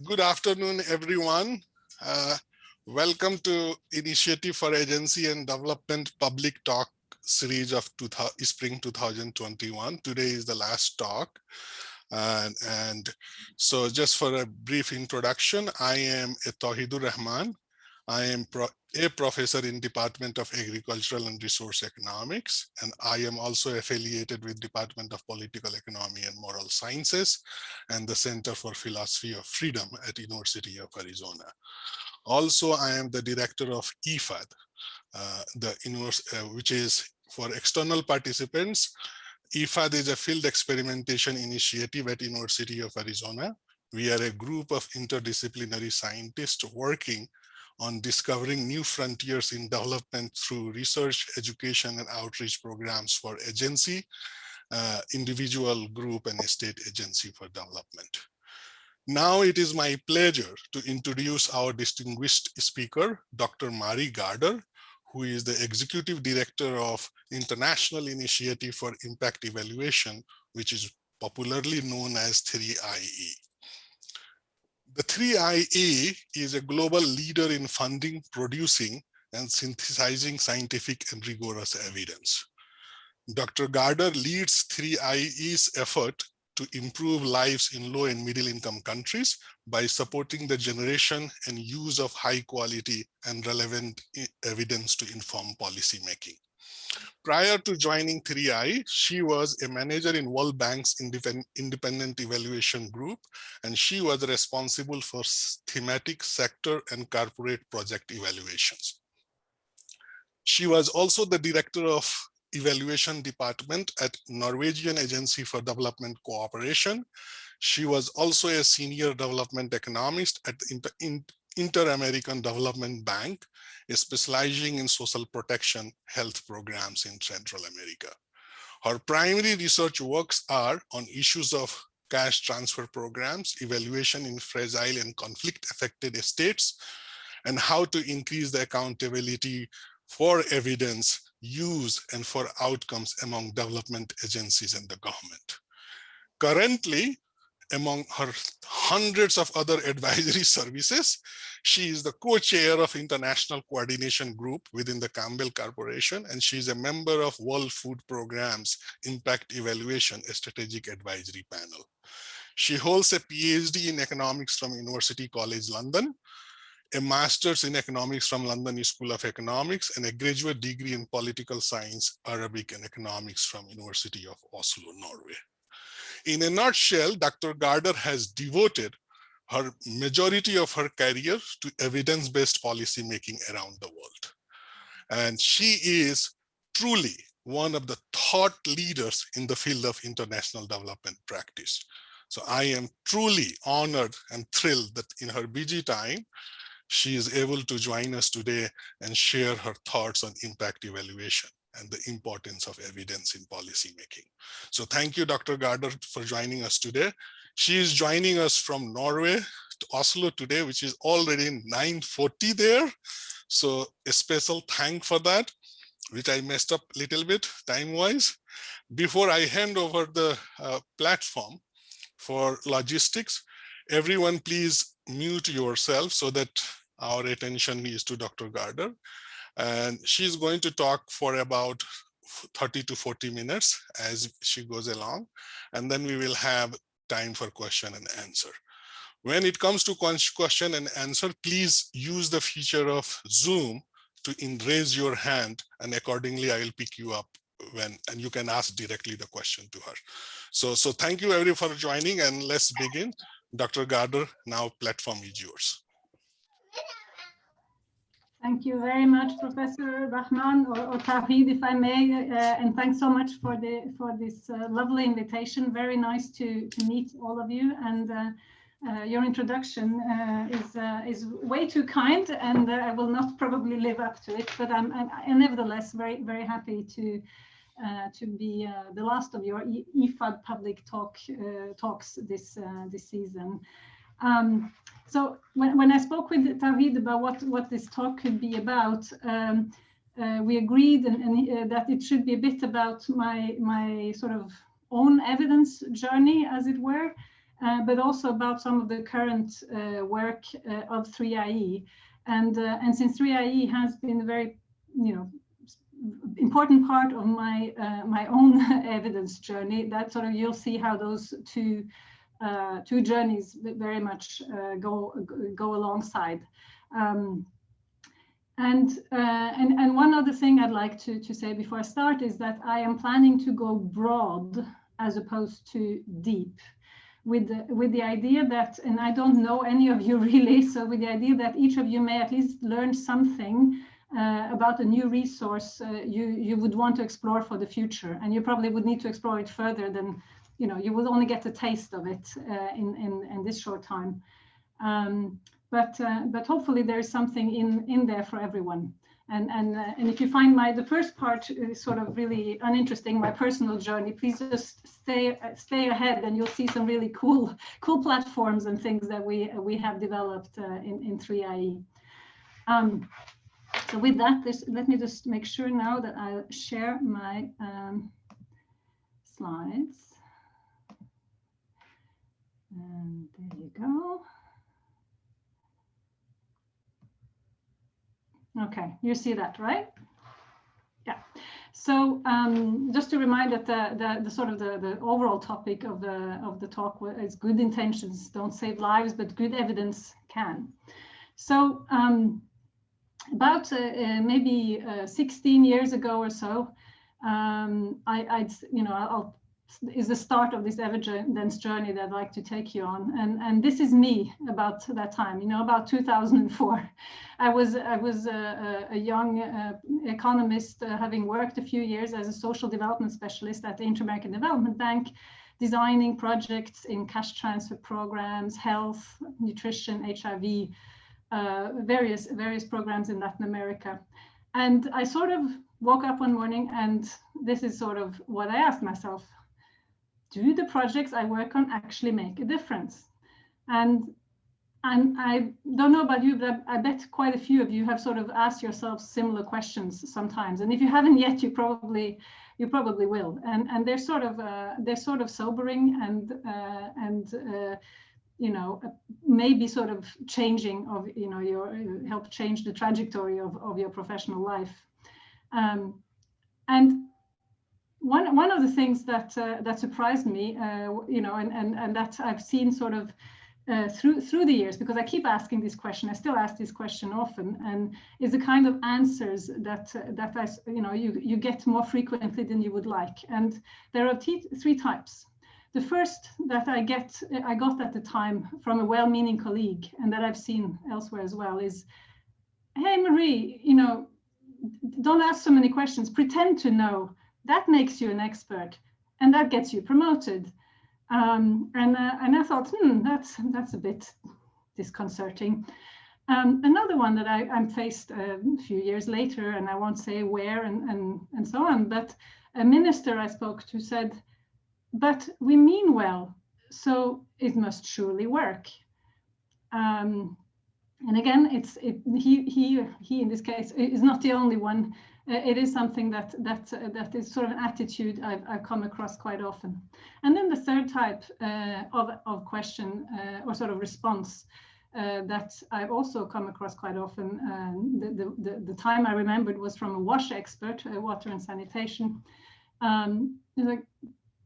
Good afternoon, everyone. Welcome to Initiative for Agency and Development Public Talk series of Spring 2021. Today is the last talk. And so just for a brief introduction, I am Tauhidur Rahman. I am a professor in Department of Agricultural and Resource Economics, and I am also affiliated with Department of Political Economy and Moral Sciences and the Center for Philosophy of Freedom at University of Arizona. Also, I am the director of IfAD, which is for external participants. IfAD is a field experimentation initiative at University of Arizona. We are a group of interdisciplinary scientists working on discovering new frontiers in development through research, education, and outreach programs for agency, individual, group, and state agency for development. Now it is my pleasure to introduce our distinguished speaker, Dr. Mari Gaarder, who is the Executive Director of International Initiative for Impact Evaluation, which is popularly known as 3IE. The 3IE is a global leader in funding, producing, and synthesizing scientific and rigorous evidence. Dr. Gaarder leads 3IE's effort to improve lives in low and middle income countries by supporting the generation and use of high quality and relevant evidence to inform policy making. Prior to joining 3I, she was a manager in World Bank's independent evaluation group, and she was responsible for thematic, sector, and corporate project evaluations. She was also the director of evaluation department at Norwegian Agency for Development Cooperation. She was also a senior development economist at Inter-American Development Bank, specializing in social protection health programs in Central America. Her primary research works are on issues of cash transfer programs, evaluation in fragile and conflict-affected states, and how to increase the accountability for evidence use and for outcomes among development agencies and the government. Currently, among her hundreds of other advisory services, she is the co-chair of International Coordination Group within the Campbell Corporation, and she is a member of World Food Program's Impact Evaluation Strategic Advisory Panel. She holds a PhD in economics from University College London, a master's in economics from London School of Economics, and a graduate degree in political science, Arabic, and economics from University of Oslo, Norway. In a nutshell, Dr. Gaarder has devoted her majority of her career to evidence-based policy making around the world. And she is truly one of the thought leaders in the field of international development practice. So I am truly honored and thrilled that in her busy time, she is able to join us today and share her thoughts on impact evaluation and the importance of evidence in policy making. So thank you, Dr. Gaarder, for joining us today. She is joining us from Norway to Oslo today, which is already 9:40 there. So a special thank for that, which I messed up a little bit time-wise. Before I hand over the platform for logistics, everyone please mute yourself so that our attention is to Dr. Gaarder. And she's going to talk for about 30 to 40 minutes as she goes along. And then we will have time for question and answer. When it comes to question and answer, please use the feature of Zoom to raise your hand, and accordingly, I will pick you up and you can ask directly the question to her. So thank you everyone for joining, and let's begin. Dr. Gaarder, now platform is yours. Thank you very much, Professor Rahman, or Tauhid, if I may, and thanks so much for this lovely invitation. Very nice to meet all of you, and your introduction is way too kind, and I will not probably live up to it, but I'm nevertheless very happy to be the last of your IfAD public talks this season. So when I spoke with Tauhid about what this talk could be about, we agreed that it should be a bit about my sort of own evidence journey, as it were, but also about some of the current work of 3IE. And since 3IE has been a very, important part of my my own evidence journey, that sort of you'll see how those two journeys very much go alongside. And one other thing I'd like to say before I start is that I am planning to go broad as opposed to deep, with the idea that, and I don't know any of you really, so with the idea that each of you may at least learn something about a new resource you would want to explore for the future, and you probably would need to explore it further than, you will only get a taste of it in this short time. But hopefully there is something in there for everyone. And if you find the first part is sort of really uninteresting, my personal journey, please just stay ahead, and you'll see some really cool platforms and things that we have developed in 3IE. So with that, let me just make sure now that I'll share my slides. And there you go. Okay, you see that, right? Yeah. So just to remind that the sort of the overall topic of the talk is good intentions don't save lives, but good evidence can. So about maybe 16 years ago or so, is the start of this evidence journey that I'd like to take you on, and this is me about that time, about 2004. I was a young economist, having worked a few years as a social development specialist at the Inter-American Development Bank, designing projects in cash transfer programs, health, nutrition, HIV, various programs in Latin America. And I sort of woke up one morning, and this is sort of what I asked myself: do the projects I work on actually make a difference? And I don't know about you, but I bet quite a few of you have sort of asked yourselves similar questions sometimes. And if you haven't yet, you probably will. And they're sort of sobering and maybe sort of changing of help change the trajectory of your professional life. And one of the things that surprised me, and that I've seen sort of through the years, because I keep asking this question, I still ask this question often, and is the kind of answers that you get more frequently than you would like. And there are three types. The first that I got at the time from a well-meaning colleague, and that I've seen elsewhere as well, is, hey Marie, don't ask so many questions, pretend to know. That makes you an expert, and that gets you promoted. And I thought, that's a bit disconcerting. Another one that I'm faced a few years later, and I won't say where and so on, but a minister I spoke to said, but we mean well, so it must surely work. And again, he in this case is not the only one. It is something that is sort of an attitude I've come across quite often. And then the third type of question or sort of response that I've also come across quite often. The time I remembered was from a WASH expert, water and sanitation. He's like,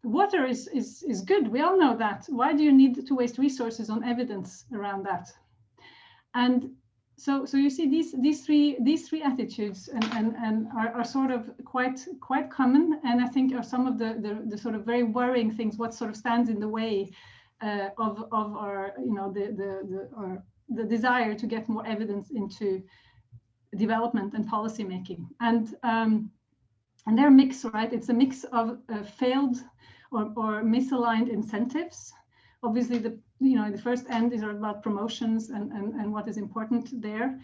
water is good. We all know that. Why do you need to waste resources on evidence around that? And so you see these three attitudes and are sort of quite common, and I think are some of the sort of very worrying things. What sort of stands in the way of our the desire to get more evidence into development and policy making, and they're a mix, right? It's a mix of failed or misaligned incentives. Obviously, the first end is about promotions and what is important there.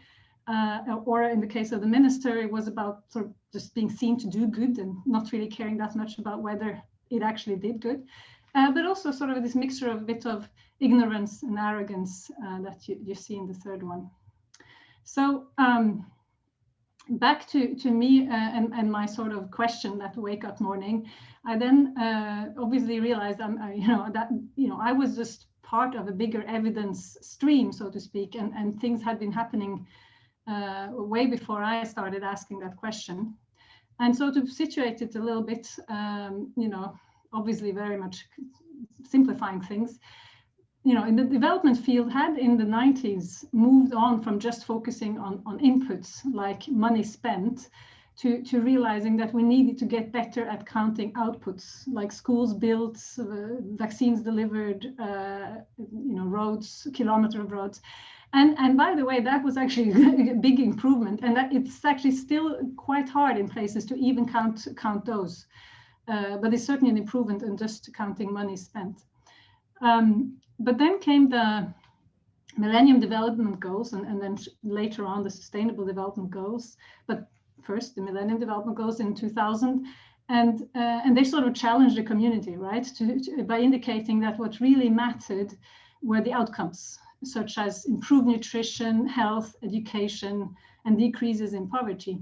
Or in the case of the minister, it was about sort of just being seen to do good and not really caring that much about whether it actually did good. But also sort of this mixture of a bit of ignorance and arrogance that you see in the third one. So back to me and my sort of question that wake up morning, I then obviously realized I was just part of a bigger evidence stream, so to speak, and things had been happening way before I started asking that question. And so to situate it a little bit, you know, obviously very much simplifying things, you know, in the development field had in the 90s moved on from just focusing on inputs like money spent to realizing that we needed to get better at counting outputs like schools built, vaccines delivered, you know, roads, kilometer of roads. And by the way, that was actually a big improvement, and that it's actually still quite hard in places to even count those. But it's certainly an improvement in just counting money spent. But then came the Millennium Development Goals, and then later on the Sustainable Development Goals. But first, the Millennium Development Goals in 2000, and they sort of challenged the community, right, by indicating that what really mattered were the outcomes, such as improved nutrition, health, education, and decreases in poverty.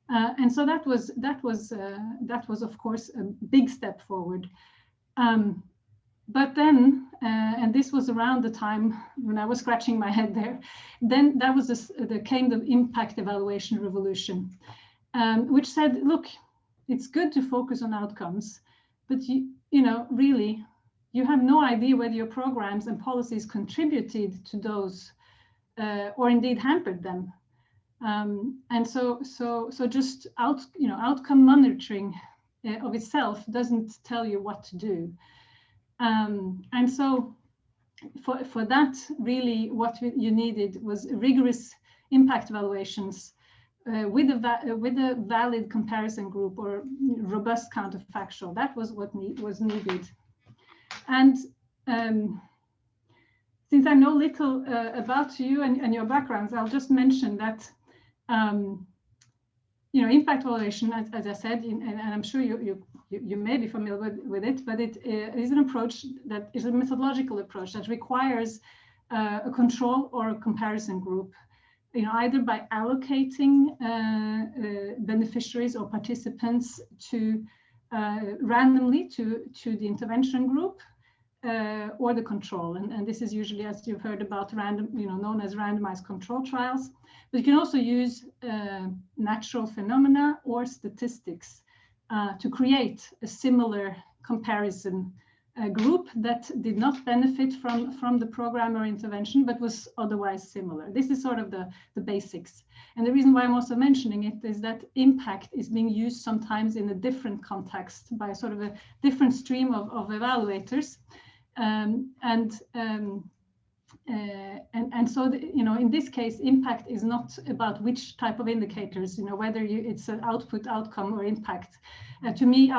And so that was of course a big step forward. But then, and this was around the time when I was scratching my head there, then that was came the impact evaluation revolution, which said, look, it's good to focus on outcomes, but you know, really, you have no idea whether your programs and policies contributed to those or indeed hampered them. And so just outcome monitoring of itself doesn't tell you what to do. And so for that, really what you needed was rigorous impact evaluations with a valid comparison group or robust counterfactual. That was what was needed. And since I know little about you and your backgrounds, I'll just mention that you know, impact evaluation, as I said, and I'm sure you may be familiar with it, but it is an approach that is a methodological approach that requires a control or a comparison group, you know, either by allocating beneficiaries or participants to randomly to the intervention group or the control, and this is usually, as you've heard about, known as randomized control trials. But you can also use natural phenomena or statistics to create a similar comparison group that did not benefit from the program or intervention, but was otherwise similar. This is sort of the basics. And the reason why I'm also mentioning it is that impact is being used sometimes in a different context by sort of a different stream of evaluators. And so, you know, in this case, impact is not about which type of indicators, you know, whether it's an output, outcome, or impact. To me,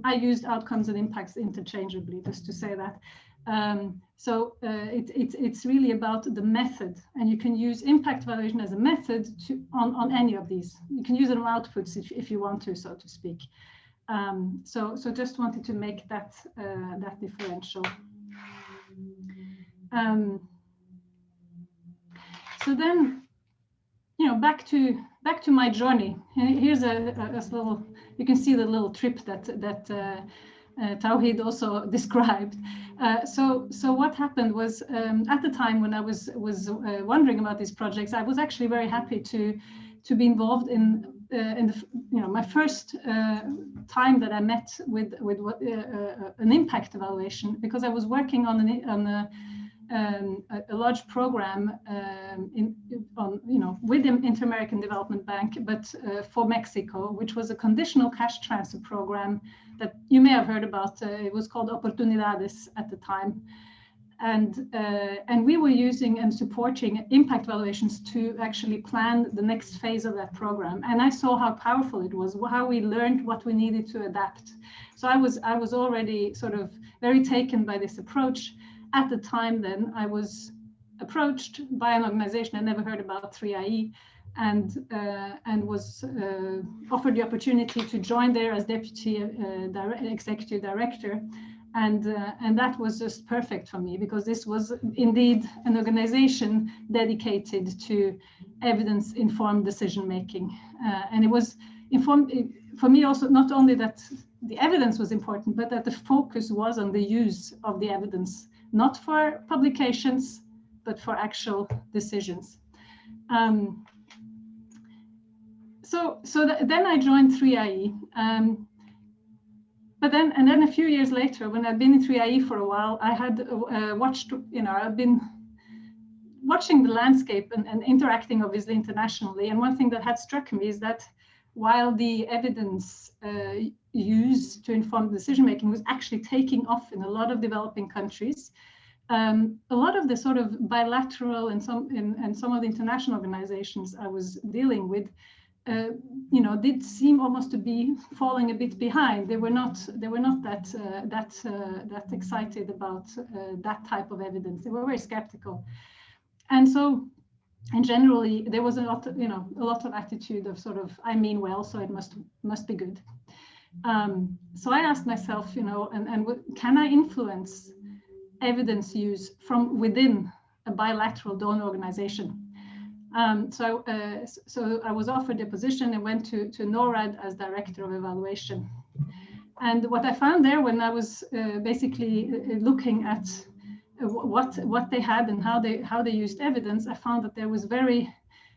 I used outcomes and impacts interchangeably, just to say that. It's really about the method, and you can use impact evaluation as a method on any of these. You can use it on outputs if you want to, so to speak. So just wanted to make that differential. So then, you know, back to my journey. Here's a little. You can see the little trip that Tauhid also described. So what happened was, at the time when I was wondering about these projects, I was actually very happy to be involved in my first time that I met with an impact evaluation, because I was working on a large program with the Inter-American Development Bank, but for Mexico, which was a conditional cash transfer program that you may have heard about. It was called Oportunidades at the time. And we were using and supporting impact evaluations to actually plan the next phase of that program. And I saw how powerful it was, how we learned what we needed to adapt. So I was already sort of very taken by this approach. At the time then, I was approached by an organization I never heard about, 3IE, and was offered the opportunity to join there as deputy executive director. And that was just perfect for me, because this was indeed an organization dedicated to evidence-informed decision-making. And it was informed for me also, not only that the evidence was important, but that the focus was on the use of the evidence, not for publications, but for actual decisions. Then I joined 3IE. But then a few years later, when I'd been in 3IE for a while, I had watched, I've been watching the landscape and interacting obviously internationally. And one thing that had struck me is that while the evidence used to inform decision-making was actually taking off in a lot of developing countries, a lot of the sort of bilateral and some of the international organizations I was dealing with, did seem almost to be falling a bit behind. They were not that excited about that type of evidence. They were very skeptical, and so, and generally there was a lot of attitude of sort of, I mean well, so it must be good. So I asked myself, can I influence evidence use from within a bilateral donor organization? So I was offered a position and went to NORAD as director of evaluation. And what I found there when I was basically looking at what they had and how they used evidence, I found that there was very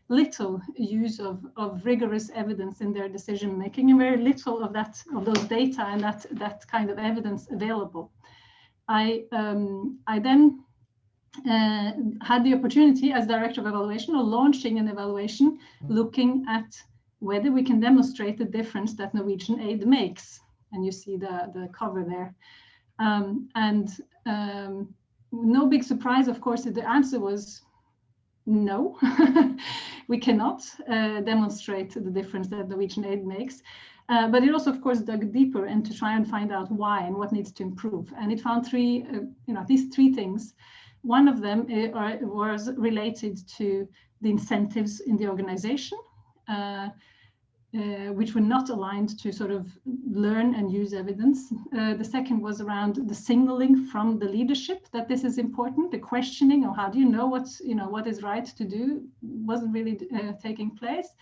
little use of rigorous evidence in their decision making, and very little of those data and that kind of evidence available. I then had the opportunity as director of evaluation of launching an evaluation looking at whether we can demonstrate the difference that Norwegian aid makes. And you see the cover there. No big surprise, of course, the answer was no. We cannot demonstrate the difference that Norwegian aid makes. But it also, of course, dug deeper and to try and find out why and what needs to improve. And it found at least three things. One of them was related to the incentives in the organization, which were not aligned to sort of learn and use evidence. The second was around the signaling from the leadership that this is important. The questioning of how do you know what is right to do wasn't really taking place.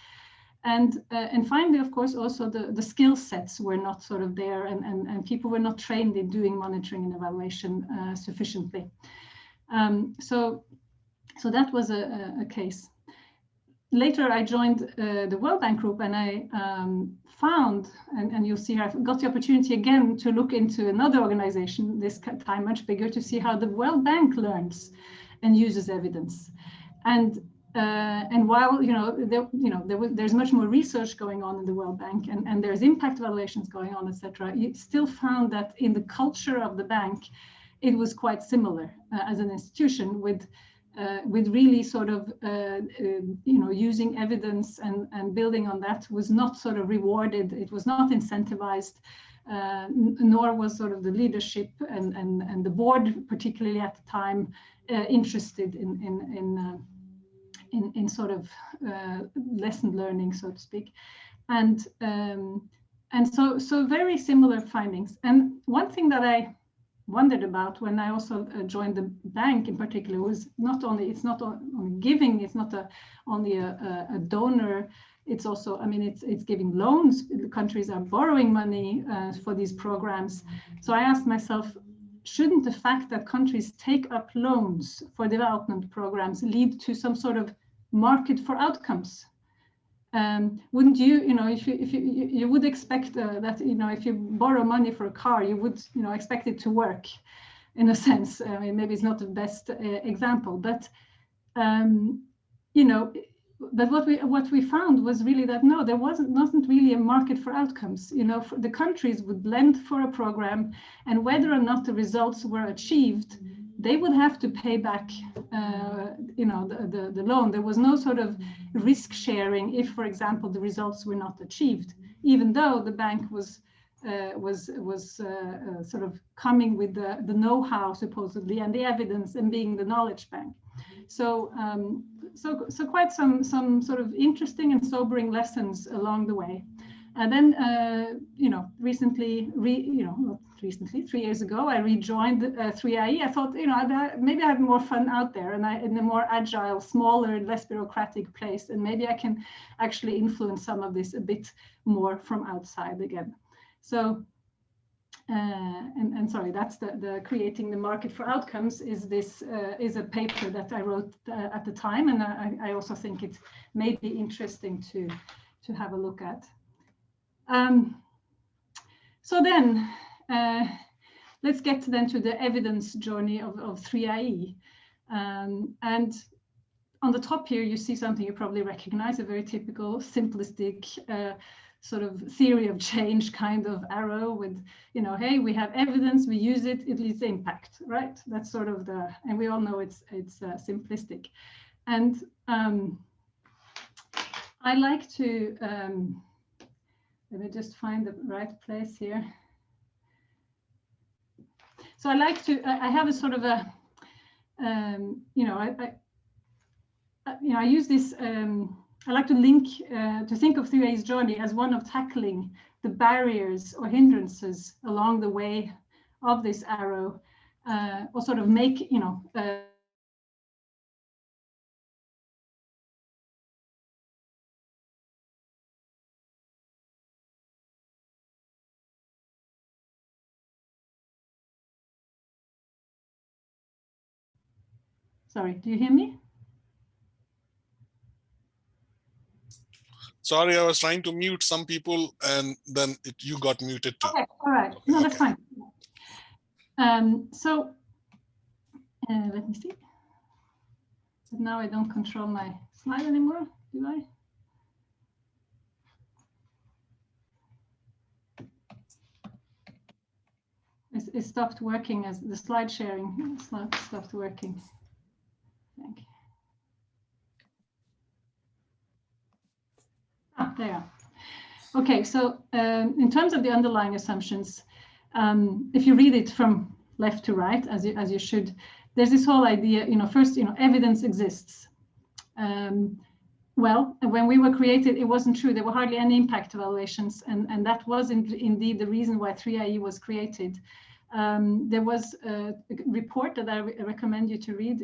And finally, of course, also the skill sets were not sort of there, and people were not trained in doing monitoring and evaluation sufficiently. So that was a case. Later, I joined the World Bank group, and I found, and you'll see here, I've got the opportunity again to look into another organization, this time much bigger, to see how the World Bank learns and uses evidence. And while there's much more research going on in the World Bank, and there's impact evaluations going on, etc., you still found that in the culture of the bank, it was quite similar as an institution, with really sort of using evidence and building on that was not sort of rewarded. It was not incentivized, nor was sort of the leadership and the board, particularly at the time, interested in sort of lesson learning, so to speak, and so very similar findings. And one thing that I wondered about when I also joined the bank in particular was it's not only giving, it's not only a donor, it's also, it's giving loans. The countries are borrowing money for these programs. So I asked myself, shouldn't the fact that countries take up loans for development programs lead to some sort of market for outcomes? Wouldn't you, if you would expect that, if you borrow money for a car, you would, expect it to work, in a sense. Maybe it's not the best example, but but what we found was really that no, there wasn't really a market for outcomes. The countries would lend for a program, and whether or not the results were achieved, they would have to pay back, the loan. There was no sort of risk sharing if, for example, the results were not achieved, even though the bank was sort of coming with the know-how supposedly and the evidence and being the knowledge bank. So quite some sort of interesting and sobering lessons along the way. And then, recently, 3 years ago, I rejoined 3IE. I thought, maybe I have more fun out there, and in a more agile, smaller, less bureaucratic place, and maybe I can actually influence some of this a bit more from outside again. So and sorry, that's the creating the market for outcomes is a paper that I wrote at the time, and I also think it may be interesting to have a look at. So then let's get then to the evidence journey of 3IE. And on the top here, you see something you probably recognize, a very typical simplistic sort of theory of change kind of arrow with, you know, hey, we have evidence, we use it, it leads to impact, right? That's sort of the, and we all know it's simplistic. And I like to, let me just find the right place here. So I like to, I have a sort of a, you know, I use this, I like to link, to think of 3IE's journey as one of tackling the barriers or hindrances along the way of this arrow, or sort of make, you know, sorry, do you hear me? Sorry, I was trying to mute some people and then you got muted too. Okay, all right. Okay, no, that's fine. So let me see. But now I don't control my slide anymore, do I? It stopped working as the slide sharing stopped working. Thank you. Ah, there you are. Okay, so in terms of the underlying assumptions, if you read it from left to right, as you should, there's this whole idea, you know, first, you know, evidence exists. Well, when we were created, it wasn't true. There were hardly any impact evaluations, and that was indeed the reason why 3IE was created. There was a report that I recommend you to read,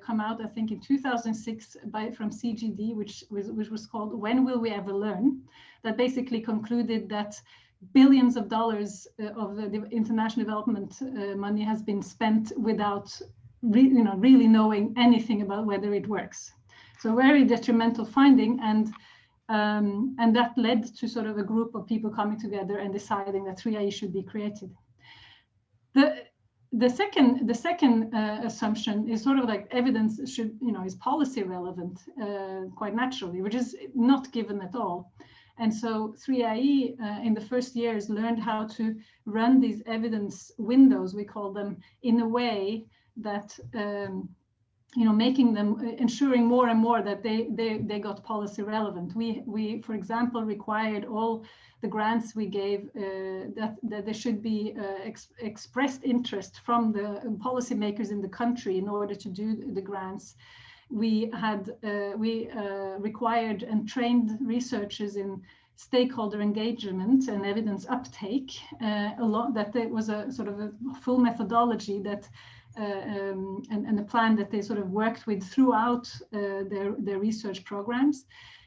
come out, I think, in 2006 from CGD, which was called "When Will We Ever Learn?" That basically concluded that billions of dollars of the international development money has been spent without really knowing anything about whether it works. So very detrimental finding, and that led to sort of a group of people coming together and deciding that 3IE should be created. The second assumption is sort of like evidence should, you know, is policy relevant quite naturally, which is not given at all. And so 3IE in the first years learned how to run these evidence windows, we call them, in a way that you know, making them, ensuring more and more that they got policy relevant. We for example, required all the grants we gave that there should be expressed interest from the policymakers in the country in order to do the grants. We had required and trained researchers in stakeholder engagement and evidence uptake. That there was a sort of a full methodology that and a plan that they sort of worked with throughout their research programs.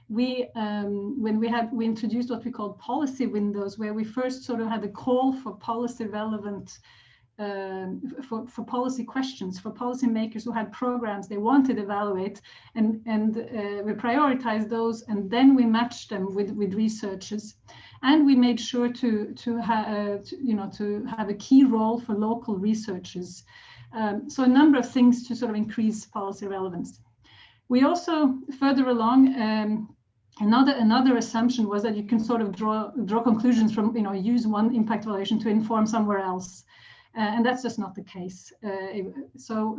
We introduced what we called policy windows, where we first sort of had a call for policy relevant, for policy questions, for policymakers who had programs they wanted to evaluate, and we prioritized those, and then we matched them with researchers, and we made sure to have a key role for local researchers. So a number of things to sort of increase policy relevance. We also, further along, another assumption was that you can sort of draw conclusions from, you know, use one impact evaluation to inform somewhere else, and that's just not the case. So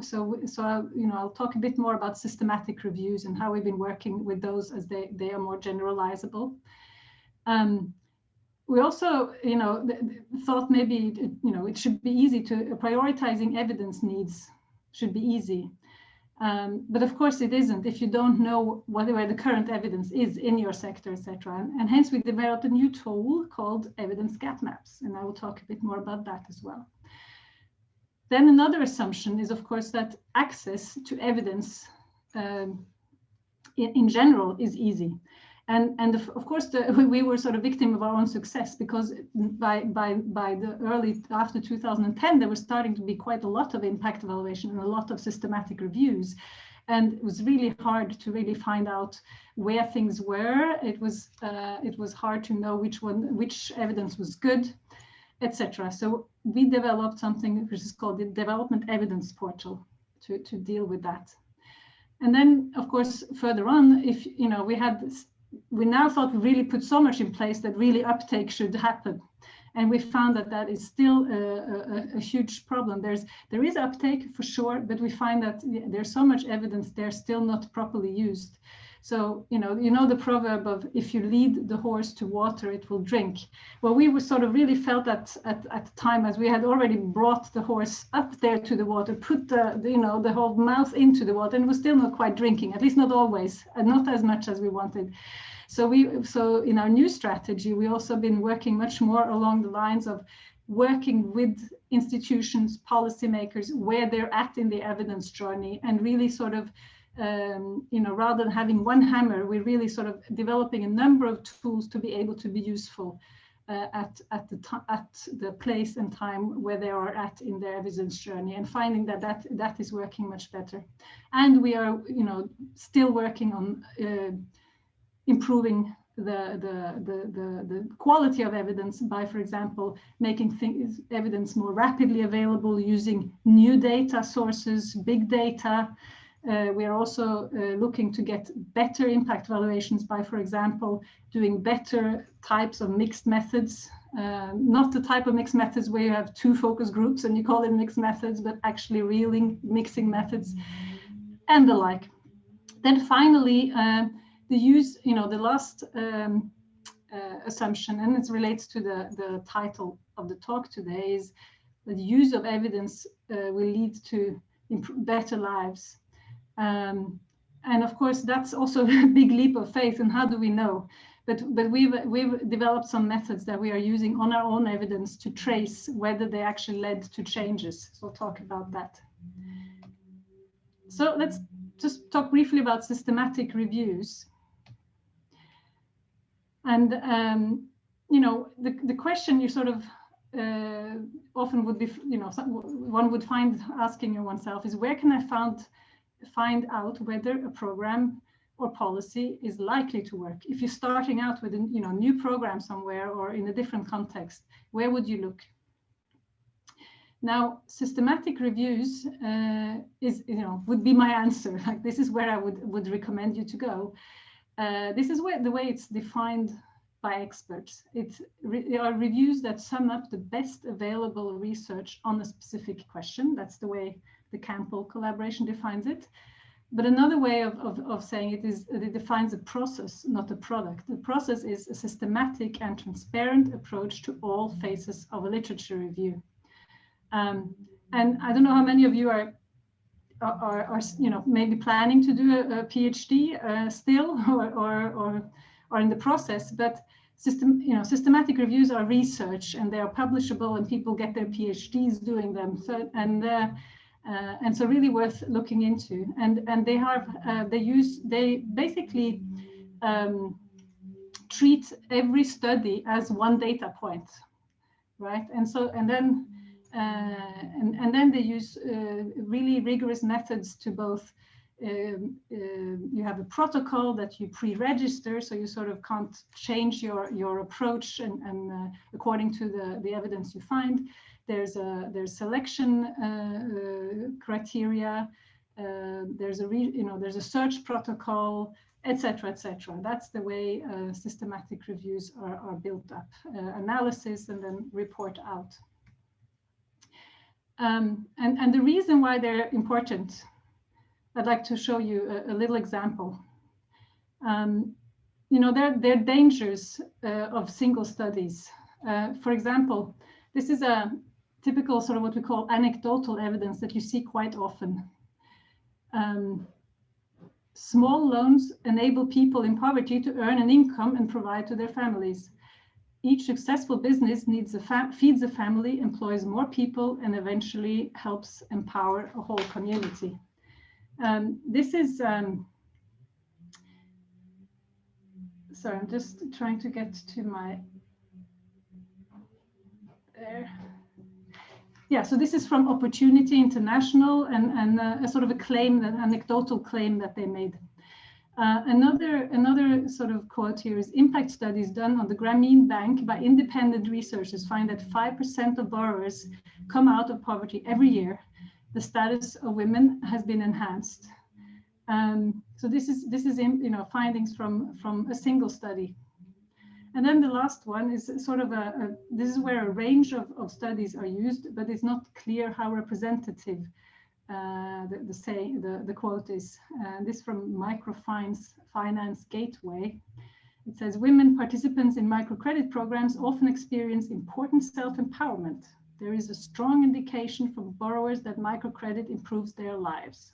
I'll talk a bit more about systematic reviews and how we've been working with those as they are more generalizable. We also, you know, thought maybe, you know, it should be easy to prioritizing evidence needs should be easy. But of course it isn't if you don't know where the current evidence is in your sector, etc. And hence we developed a new tool called evidence gap maps. And I will talk a bit more about that as well. Then another assumption is, of course, that access to evidence in general is easy. And of course, we were sort of victim of our own success, because by the early, after 2010, there was starting to be quite a lot of impact evaluation and a lot of systematic reviews. And it was really hard to really find out where things were. It was hard to know which evidence was good, etc. So we developed something which is called the Development Evidence Portal to deal with that. And then, of course, further on, if we now thought we really put so much in place that really uptake should happen. And we found that that is still a huge problem. There is uptake for sure, but we find that there's so much evidence they're still not properly used. So, you know the proverb of, if you lead the horse to water, it will drink. Well, we were sort of really felt that at the time, as we had already brought the horse up there to the water, put the whole mouth into the water, and it was still not quite drinking, at least not always, and not as much as we wanted. So in our new strategy, we also been working much more along the lines of working with institutions, policymakers, where they're at in the evidence journey, and really sort of, rather than having one hammer, we're really sort of developing a number of tools to be able to be useful at the place and time where they are at in their evidence journey, and finding that is working much better. And we are, still working on improving the quality of evidence by, for example, making evidence more rapidly available using new data sources, big data. We are also looking to get better impact evaluations by, for example, doing better types of mixed methods, not the type of mixed methods where you have two focus groups and you call it mixed methods, but actually really mixing methods and the like. Then finally, the use, the last assumption, and it relates to the title of the talk today, is that the use of evidence will lead to better lives. And of course, that's also a big leap of faith. And how do we know? But we've developed some methods that we are using on our own evidence to trace whether they actually led to changes. So I'll talk about that. So let's just talk briefly about systematic reviews. And, the question you sort of often would be, one would find asking oneself is, where can I find out whether a program or policy is likely to work? If you're starting out with a new program somewhere or in a different context, where would you look? Now, systematic reviews would be my answer. Like, this is where I would recommend you to go. This is the way it's defined by experts. There are reviews that sum up the best available research on a specific question. That's the way the Campbell collaboration defines it. But another way of saying it is that it defines a process, not a product. The process is a systematic and transparent approach to all phases of a literature review. And I don't know how many of you are maybe planning to do a PhD still, or in the process, but systematic reviews are research, and they are publishable, and people get their PhDs doing them. So and so really worth looking into. And they basically treat every study as one data point, right? And then they use really rigorous methods to both. You have a protocol that you pre-register, so you sort of can't change your approach and according to the evidence you find. There's selection criteria. There's a search protocol, etc., etc. That's the way systematic reviews are built up: analysis and then report out. And the reason why they're important, I'd like to show you a little example. There are dangers of single studies. For example, this is a typical sort of what we call anecdotal evidence that you see quite often. Small loans enable people in poverty to earn an income and provide to their families. Each successful business feeds a family, employs more people, and eventually helps empower a whole community. This is sorry, I'm just trying to get to my, there. Yeah, so this is from Opportunity International, and a sort of a claim, an anecdotal claim that they made. Another sort of quote here is impact studies done on the Grameen Bank by independent researchers find that 5% of borrowers come out of poverty every year. The status of women has been enhanced. So this is findings from a single study. And then the last one is sort of this is where a range of studies are used, but it's not clear how representative the quote is. This from Microfinance Gateway. It says women participants in microcredit programs often experience important self-empowerment. There is a strong indication from borrowers that microcredit improves their lives.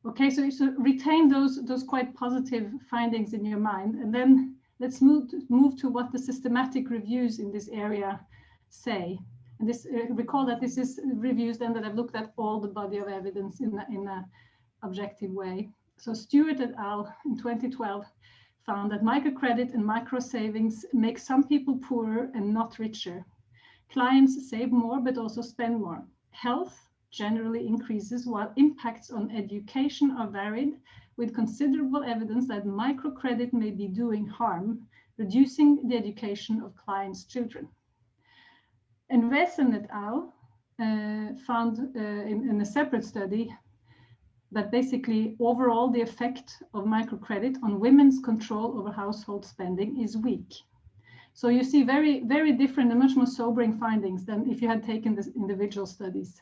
Okay, so retain those quite positive findings in your mind, and then let's move to what the systematic reviews in this area say. And this recall that this is reviews then that have looked at all the body of evidence in an objective way. So Stewart et al. In 2012 found that microcredit and micro savings make some people poorer and not richer. Clients save more but also spend more. Health generally increases while impacts on education are varied, with considerable evidence that microcredit may be doing harm, reducing the education of clients' children. And Wesen et al. Found in a separate study that basically overall the effect of microcredit on women's control over household spending is weak. So you see very, very different and much more sobering findings than if you had taken the individual studies.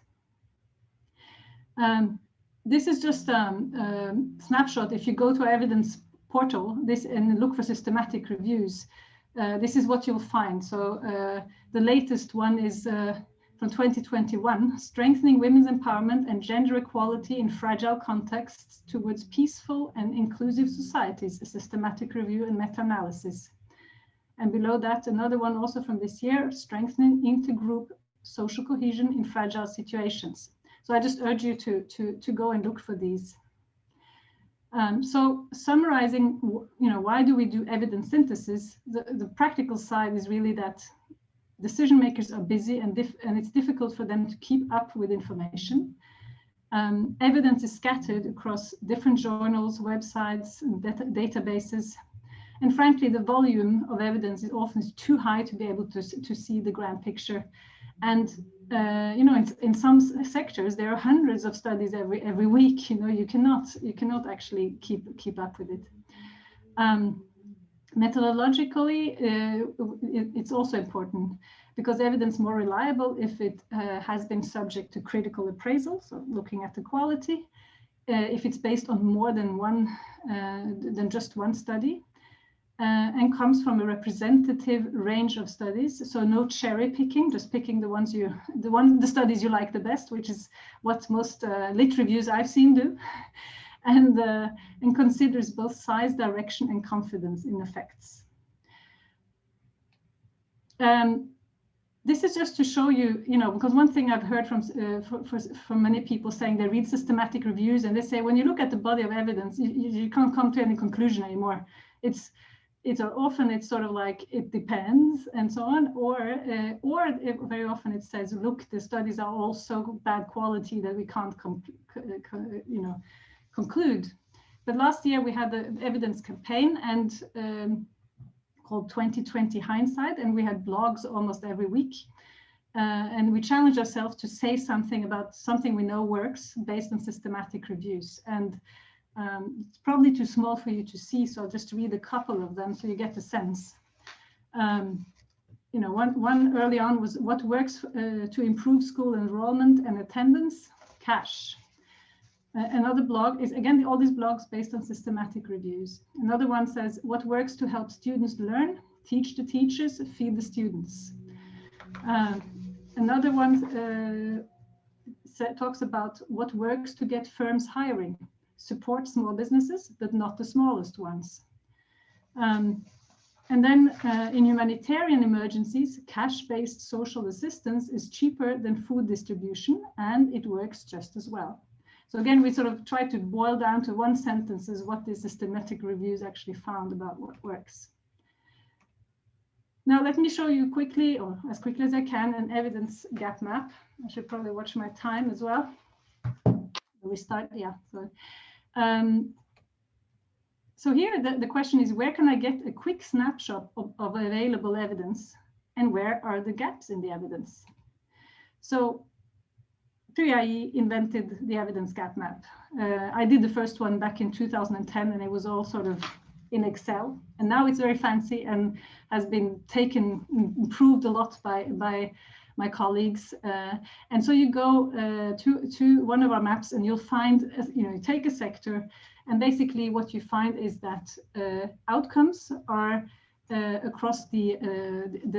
This is just a snapshot. If you go to our evidence portal and look for systematic reviews, this is what you'll find. So the latest one is from 2021, Strengthening Women's Empowerment and Gender Equality in Fragile Contexts Towards Peaceful and Inclusive Societies, a systematic review and meta-analysis. And below that, another one also from this year, Strengthening Intergroup Social Cohesion in Fragile Situations. So I just urge you to go and look for these. So summarizing, why do we do evidence synthesis? The practical side is really that decision makers are busy and it's difficult for them to keep up with information. Evidence is scattered across different journals, websites, and databases. And frankly, the volume of evidence is often too high to be able to see the grand picture. And in some sectors, there are hundreds of studies every week. You cannot actually keep up with it. Methodologically, it's also important because evidence is more reliable if it has been subject to critical appraisal, so looking at the quality, if it's based on more than just one study, and comes from a representative range of studies. So no cherry picking, just picking the studies you like the best, which is what most lit reviews I've seen do, and considers both size, direction, and confidence in effects. This is just to show you, because one thing I've heard from many people saying they read systematic reviews and they say when you look at the body of evidence, you can't come to any conclusion anymore. Often it's sort of like it depends and so on, or very often it says, look, the studies are all so bad quality that we can't conclude. But last year we had the evidence campaign and called 2020 Hindsight, and we had blogs almost every week. And we challenged ourselves to say something about something we know works based on systematic reviews. And it's probably too small for you to see, so I'll just read a couple of them so you get a sense. One early on was what works to improve school enrollment and attendance? Cash. Another blog is, again, all these blogs based on systematic reviews. Another one says, what works to help students learn? Teach the teachers, feed the students. Another one talks about what works to get firms hiring. Support small businesses, but not the smallest ones. And then in humanitarian emergencies, cash-based social assistance is cheaper than food distribution, and it works just as well. So again, we sort of try to boil down to one sentence is what the systematic reviews actually found about what works. Now, let me show you quickly, or as quickly as I can, an evidence gap map. I should probably watch my time as well. We start, yeah. So here the question is, where can I get a quick snapshot of available evidence, and where are the gaps in the evidence? So 3IE invented the evidence gap map. I did the first one back in 2010, and it was all sort of in Excel, and now it's very fancy and has been improved a lot by my colleagues. And so you go to one of our maps, and you'll find, you take a sector, and basically what you find is that outcomes are across the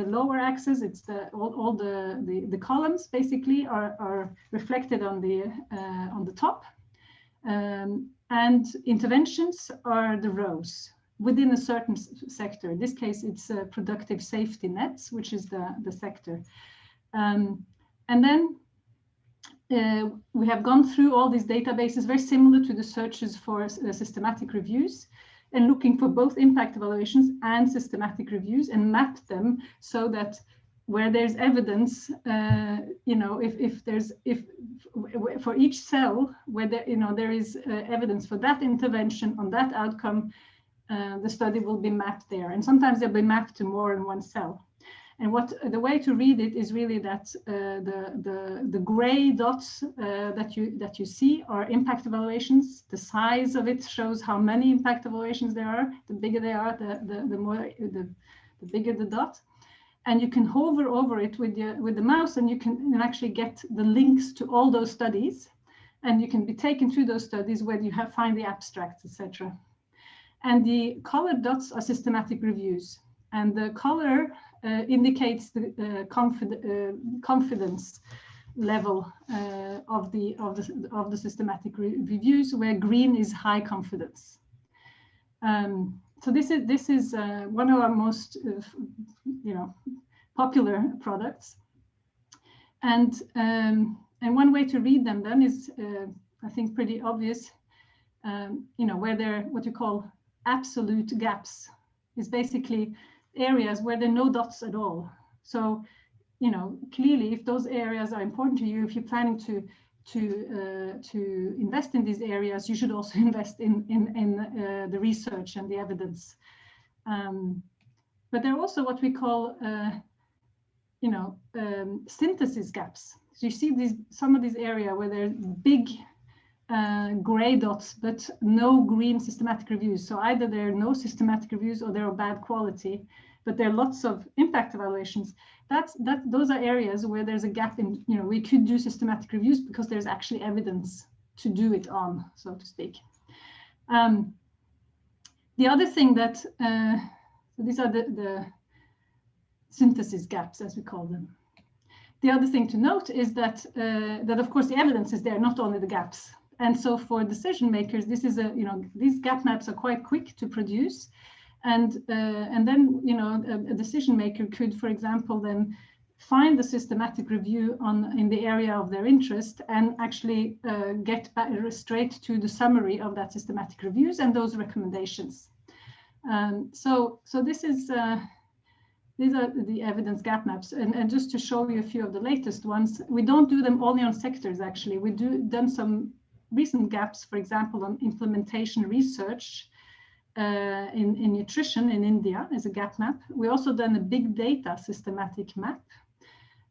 lower axis. It's all the columns basically are reflected on the top, and interventions are the rows within a certain sector. In this case, it's productive safety nets, which is the sector. And then we have gone through all these databases, very similar to the searches for systematic reviews, and looking for both impact evaluations and systematic reviews, and mapped them so that where there's evidence, if for each cell where there is evidence for that intervention on that outcome, the study will be mapped there. And sometimes they'll be mapped to more than one cell. And the way to read it is really that the gray dots that you see are impact evaluations. The size of it shows how many impact evaluations there are. The bigger they are, the bigger the dot. And you can hover over it with the mouse, and you can actually get the links to all those studies, and you can be taken to those studies where you find the abstracts, etc. And the colored dots are systematic reviews, and the color indicates the confidence level of the systematic reviews, where green is high confidence. So this is one of our most popular products, and one way to read them then is I think pretty obvious. Where they're what you call absolute gaps is basically areas where there are no dots at all. So, clearly, if those areas are important to you, if you're planning to invest in these areas, you should also invest in the research and the evidence. But there are also what we call, synthesis gaps. So you see some of these areas where there are big gray dots, but no green systematic reviews. So either there are no systematic reviews or they're of bad quality, but there are lots of impact evaluations. Those are areas where there's a gap in, we could do systematic reviews because there's actually evidence to do it on, so to speak. The other thing that, so these are the synthesis gaps, as we call them. The other thing to note is that of course the evidence is there, not only the gaps. And so for decision makers, this is these gap maps are quite quick to produce, and then a decision maker could, for example, then find the systematic review in the area of their interest and actually get back straight to the summary of that systematic reviews and those recommendations. So this is. These are the evidence gap maps, and just to show you a few of the latest ones, we don't do them only on sectors. Actually, we done some recent gaps, for example, on implementation research in nutrition in India as a gap map. We also done a big data systematic map,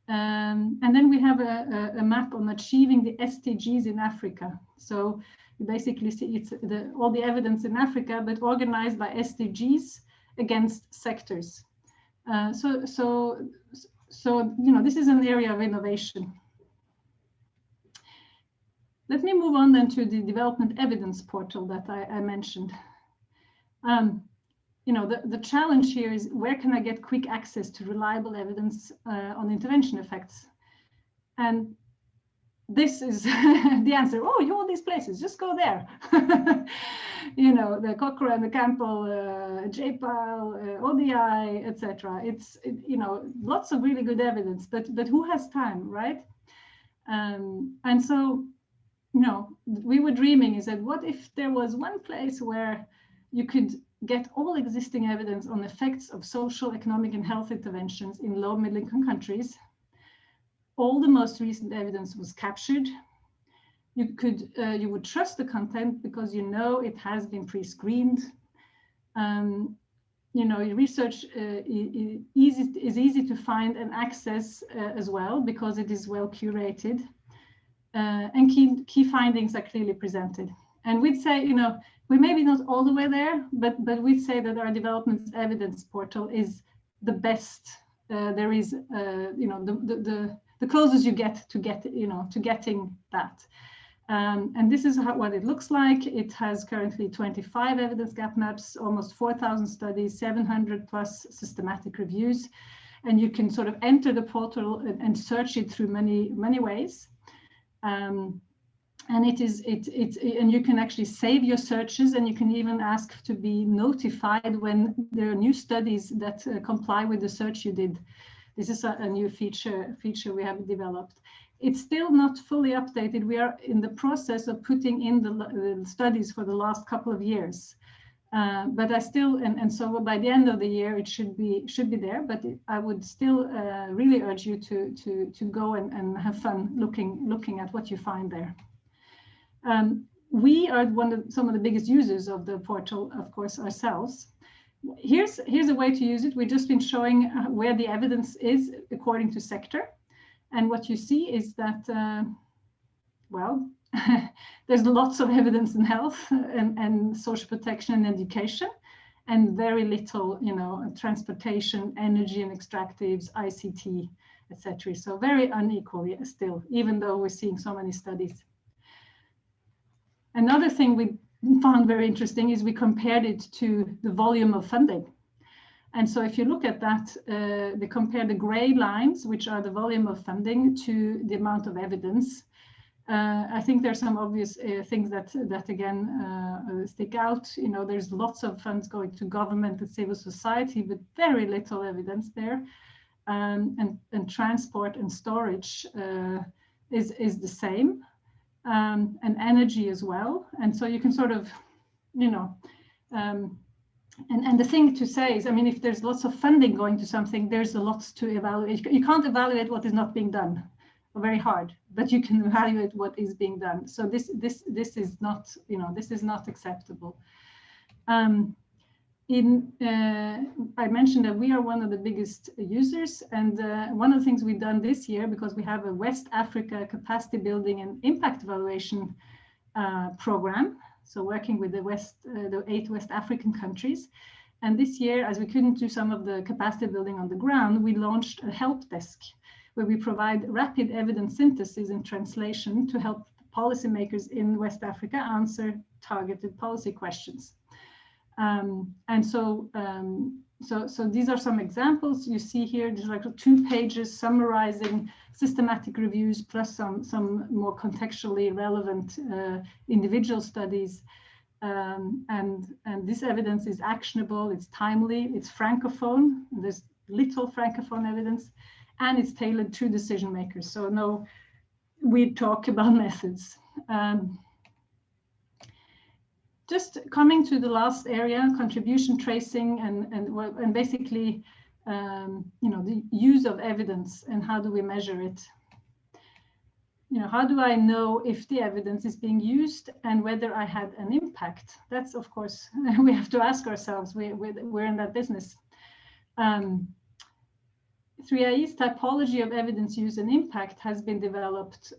and then we have a map on achieving the SDGs in Africa. So you basically see it's all the evidence in Africa, but organized by SDGs against sectors. So this is an area of innovation. Let me move on then to the development evidence portal that I mentioned. The challenge here is, where can I get quick access to reliable evidence on intervention effects? And this is the answer. Oh, you all these places, just go there. The Cochrane, the Campbell, JPAL, ODI, etc. It's lots of really good evidence, but who has time, right? And so we were dreaming is that what if there was one place where you could get all existing evidence on effects of social, economic, and health interventions in low middle income countries. All the most recent evidence was captured. You would trust the content because it has been pre-screened. Research is easy to find and access as well because it is well curated, and key findings are clearly presented. And we'd say, we're maybe not all the way there, but we'd say that our development evidence portal is the best there is. The closest you get to getting that. And this is what it looks like. It has currently 25 evidence gap maps, almost 4,000 studies, 700 plus systematic reviews, and you can sort of enter the portal and search it through many ways. And and you can actually save your searches, and you can even ask to be notified when there are new studies that comply with the search you did. This is a new feature we have developed. It's still not fully updated. We are in the process of putting in the studies for the last couple of years. But I still, so by the end of the year, it should be there. But I would still really urge you to go and have fun looking at what you find there. We are some of the biggest users of the portal, of course, ourselves. Here's a way to use it. We've just been showing where the evidence is according to sector. And what you see is that, there's lots of evidence in health and social protection and education, and very little, transportation, energy and extractives, ICT, etc. So very unequally still, even though we're seeing so many studies. Another thing we found very interesting is we compared it to the volume of funding. And so if you look at that, they compare the gray lines, which are the volume of funding, to the amount of evidence. I think there's some obvious things that again stick out. There's lots of funds going to government and civil society, but very little evidence there. And transport and storage is the same, and energy as well. And so you can sort of, and the thing to say is, if there's lots of funding going to something, there's a lot to evaluate. You can't evaluate what is not being done, very hard, but you can evaluate what is being done. So this is not, this is not acceptable. I mentioned that we are one of the biggest users, and one of the things we've done this year, because we have a West Africa capacity building and impact evaluation program. So working with the 8 West African countries. And this year, as we couldn't do some of the capacity building on the ground, we launched a help desk where we provide rapid evidence synthesis and translation to help policymakers in West Africa answer targeted policy questions. So these are some examples you see here. There's like 2 pages summarizing systematic reviews plus some more contextually relevant individual studies. And this evidence is actionable, it's timely, it's francophone. There's little francophone evidence, and it's tailored to decision makers. So no weird talk about methods. Just coming to the last area, contribution tracing and basically, the use of evidence and how do we measure it? How do I know if the evidence is being used and whether I had an impact? That's, of course, we have to ask ourselves. We're in that business. 3IE's typology of evidence use and impact has been developed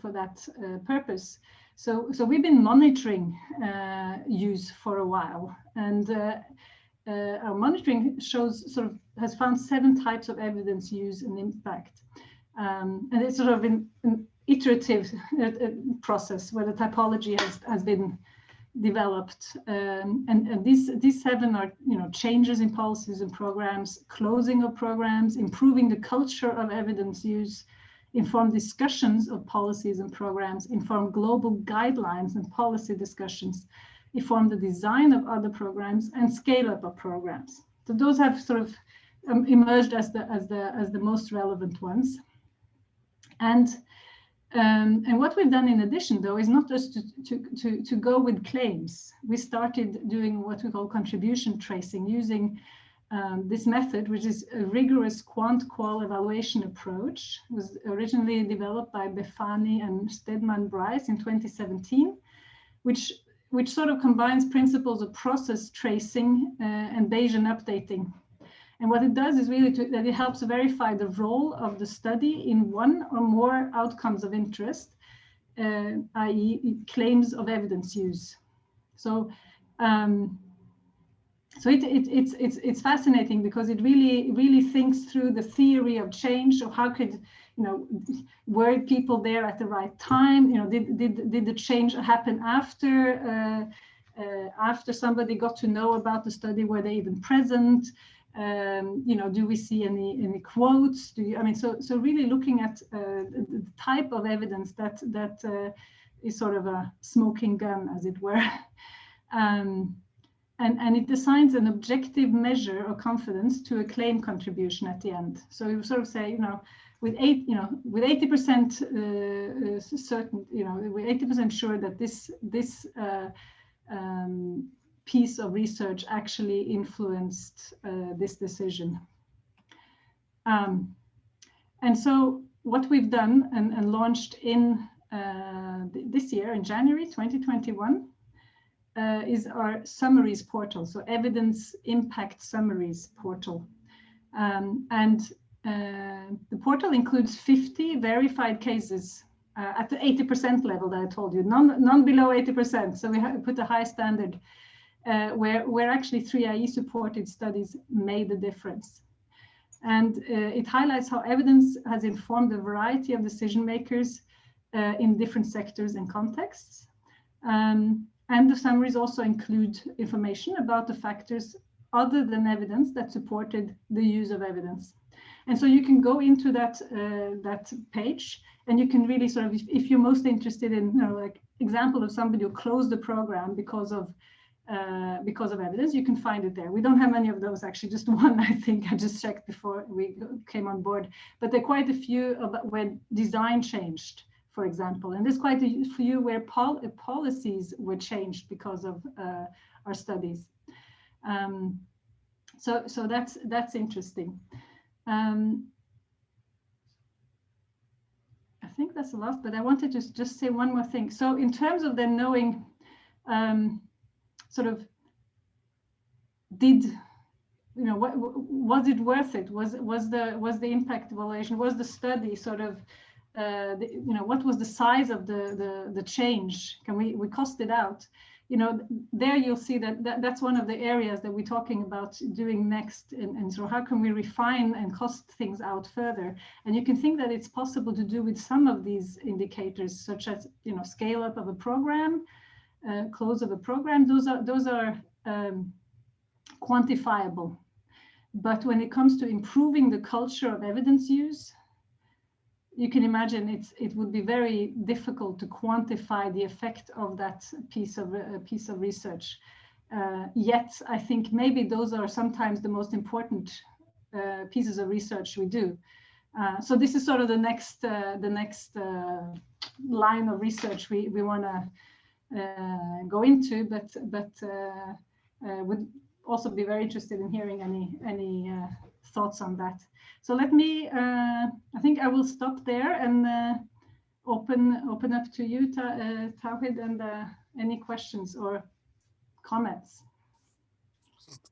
for that purpose. So we've been monitoring use for a while, and our monitoring has found 7 types of evidence use and impact, and it's sort of an iterative process where the typology has been developed, and these 7 are changes in policies and programs, closing of programs, improving the culture of evidence use, inform discussions of policies and programs, inform global guidelines and policy discussions, inform the design of other programs, and scale up of programs. So those have sort of emerged as the most relevant ones. And And what we've done in addition, though, is not just to go with claims. We started doing what we call contribution tracing using this method, which is a rigorous quant-qual evaluation approach. It was originally developed by Befani and Stedman-Bryce in 2017, which sort of combines principles of process tracing and Bayesian updating. And what it does is really that it helps verify the role of the study in one or more outcomes of interest, i.e. claims of evidence use. So, it's fascinating because it really thinks through the theory of change. So how could, were people there at the right time? Did the change happen after somebody got to know about the study? Were they even present? Do we see any quotes? So really looking at the type of evidence that is sort of a smoking gun, as it were. And it assigns an objective measure of confidence to a claim contribution at the end. So you sort of say, with 80% certain, with 80% sure that this piece of research actually influenced this decision. And so what we've done and launched in this year in January 2021 is our summaries portal, so evidence impact summaries portal. And the portal includes 50 verified cases at the 80% level that I told you, none below 80%. So we put a high standard where actually 3IE supported studies made a difference. And it highlights how evidence has informed a variety of decision makers in different sectors and contexts. And the summaries also include information about the factors other than evidence that supported the use of evidence. And so you can go into that page, and you can really sort of, if you're most interested in, like example of somebody who closed the program because of evidence, you can find it there. We don't have many of those, actually, just one, I think. I just checked before we came on board, but there are quite a few about when design changed, for example, and there's quite a few where policies were changed because of our studies. So that's interesting. I think that's the last, but I wanted to just say one more thing. So in terms of them knowing, sort of, what was it worth it? Was the impact evaluation? Was the study sort of, what was the size of the change? Can we cost it out? There you'll see that's one of the areas that we're talking about doing next, and so how can we refine and cost things out further? And you can think that it's possible to do with some of these indicators, such as scale up of a program, close of a program. Those are quantifiable. But when it comes to improving the culture of evidence use, you can imagine it would be very difficult to quantify the effect of that piece of research. Yet, I think maybe those are sometimes the most important pieces of research we do. So this is sort of the next line of research we want to go into, but would also be very interested in hearing any thoughts on that. So let me, I think I will stop there and open up to you, Tauhid, and any questions or comments.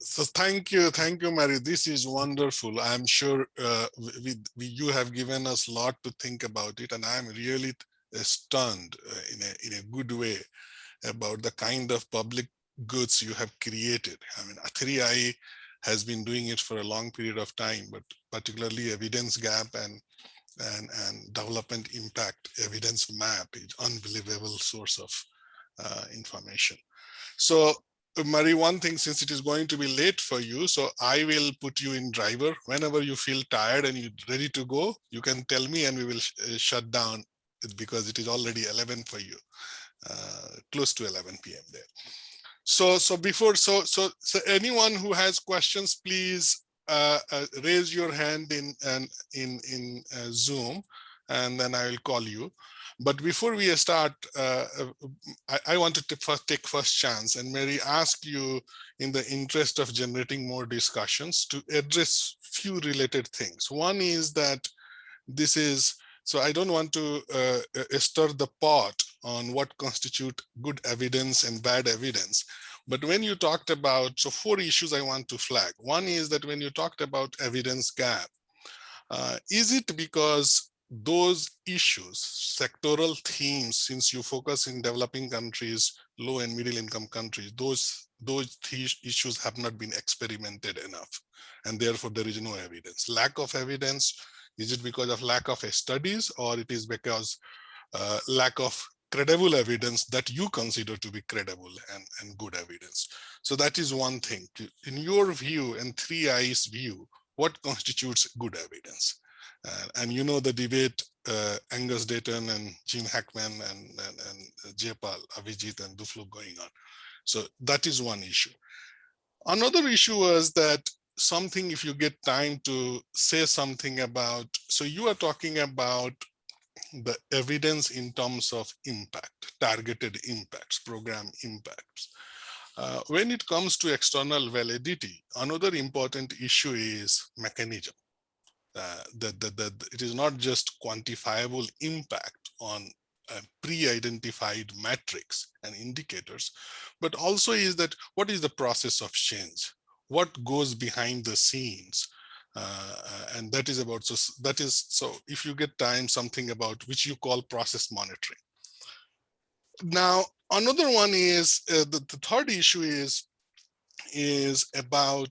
So thank you, Mary. This is wonderful. I'm sure you have given us a lot to think about it, and I'm really stunned in a good way about the kind of public goods you have created. I mean, 3IE has been doing it for a long period of time, but particularly evidence gap and development impact evidence map is unbelievable source of information. So Marie, one thing, since it is going to be late for you, so I will put you in driver. Whenever you feel tired and you're ready to go, you can tell me and we will shut down, because it is already 11 for you, close to 11 p.m. there. So anyone who has questions, please raise your hand in Zoom, and then I will call you. But before we start, I wanted to take first chance and Mary ask you, in the interest of generating more discussions, to address few related things. One is that this is, so I don't want to stir the pot on what constitute good evidence and bad evidence. But when you talked about, so 4 issues I want to flag. One is that when you talked about evidence gap, is it because those issues, sectoral themes, since you focus in developing countries, low and middle income countries, those issues have not been experimented enough, and therefore there is no evidence? Lack of evidence, is it because of lack of studies, or it is because lack of credible evidence that you consider to be credible and good evidence? So that is one thing. In your view and 3I's view, what constitutes good evidence? And you know the debate, Angus Dayton and Jim Hackman and Jaypal, Avijit and Duflo going on. So that is one issue. Another issue was that something, if you get time to say something about, so you are talking about the evidence in terms of impact, targeted impacts, program impacts. When it comes to external validity, another important issue is mechanism. It is not just quantifiable impact on pre-identified metrics and indicators, but also is that what is the process of change? What goes behind the scenes? And that is about, so if you get time, something about which you call process monitoring. Now, another one is, the third issue is about,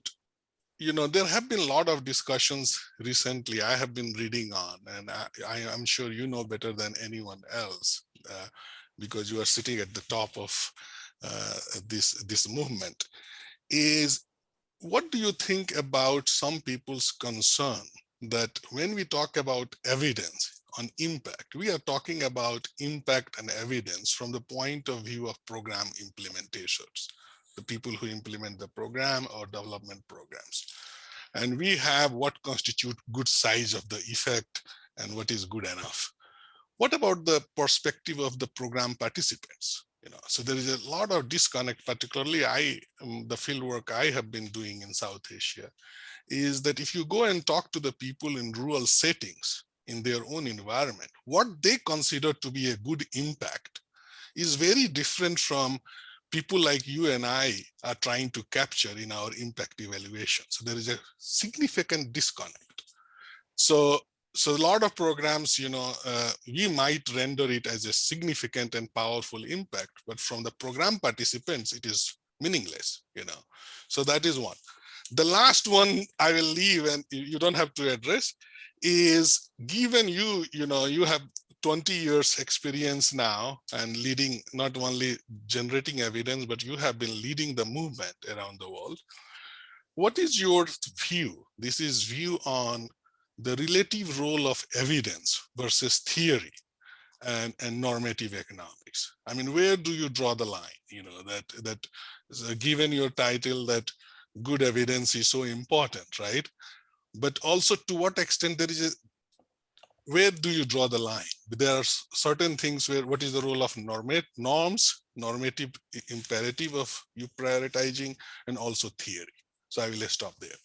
you know, there have been a lot of discussions recently I have been reading on, and I'm sure you know better than anyone else, because you are sitting at the top of this movement, is what do you think about some people's concern that when we talk about evidence on impact, we are talking about impact and evidence from the point of view of program implementers, the people who implement the program or development programs. And we have what constitute good size of the effect and what is good enough. What about the perspective of the program participants? You know, so there is a lot of disconnect, particularly the field work I have been doing in South Asia, is that if you go and talk to the people in rural settings, in their own environment, what they consider to be a good impact is very different from people like you and I are trying to capture in our impact evaluation. So there is a significant disconnect. So a lot of programs, you know, we might render it as a significant and powerful impact, but from the program participants, it is meaningless, you know. So that is one. The last one I will leave and you don't have to address is, given you know, you have 20 years experience now and leading, not only generating evidence, but you have been leading the movement around the world. What is your view? This is view on the relative role of evidence versus theory and normative economics. I mean, where do you draw the line? You know, that given your title that good evidence is so important, right? But also to what extent there is where do you draw the line? There are certain things where, what is the role of norms, normative imperative of you prioritizing, and also theory. So I will stop there.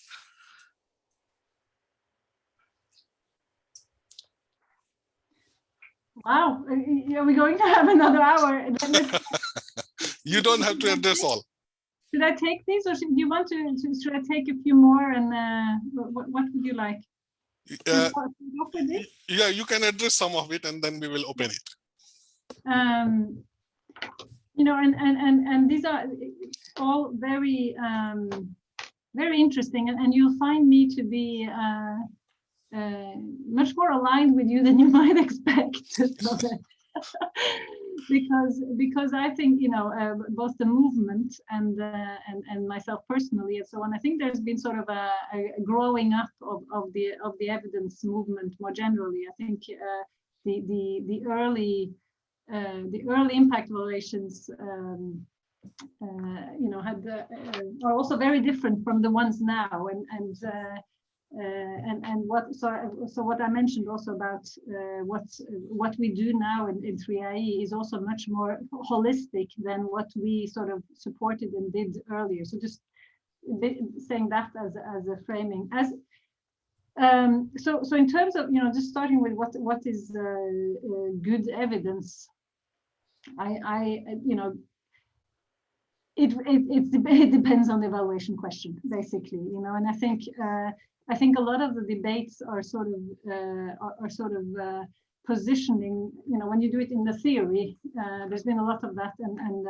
Wow, are we going to have another hour? You don't have to address all. Should I take these, or should you want to? Should I take a few more? And what would you like? Yeah, you can address some of it, and then we will open it. You know, and these are all very very interesting, and you'll find me to be much more aligned with you than you might expect. because I think, you know, both the movement and myself personally and so on, I think there's been sort of a growing up of the evidence movement more generally. I think the early impact evaluations you know, are also very different from the ones now, and and what I mentioned also about what we do now in 3IE is also much more holistic than what we sort of supported and did earlier. So just saying that as a framing. So in terms of, just starting with what is good evidence, it depends on the evaluation question, basically, and I think a lot of the debates are sort of positioning, when you do it in the theory, there's been a lot of that, and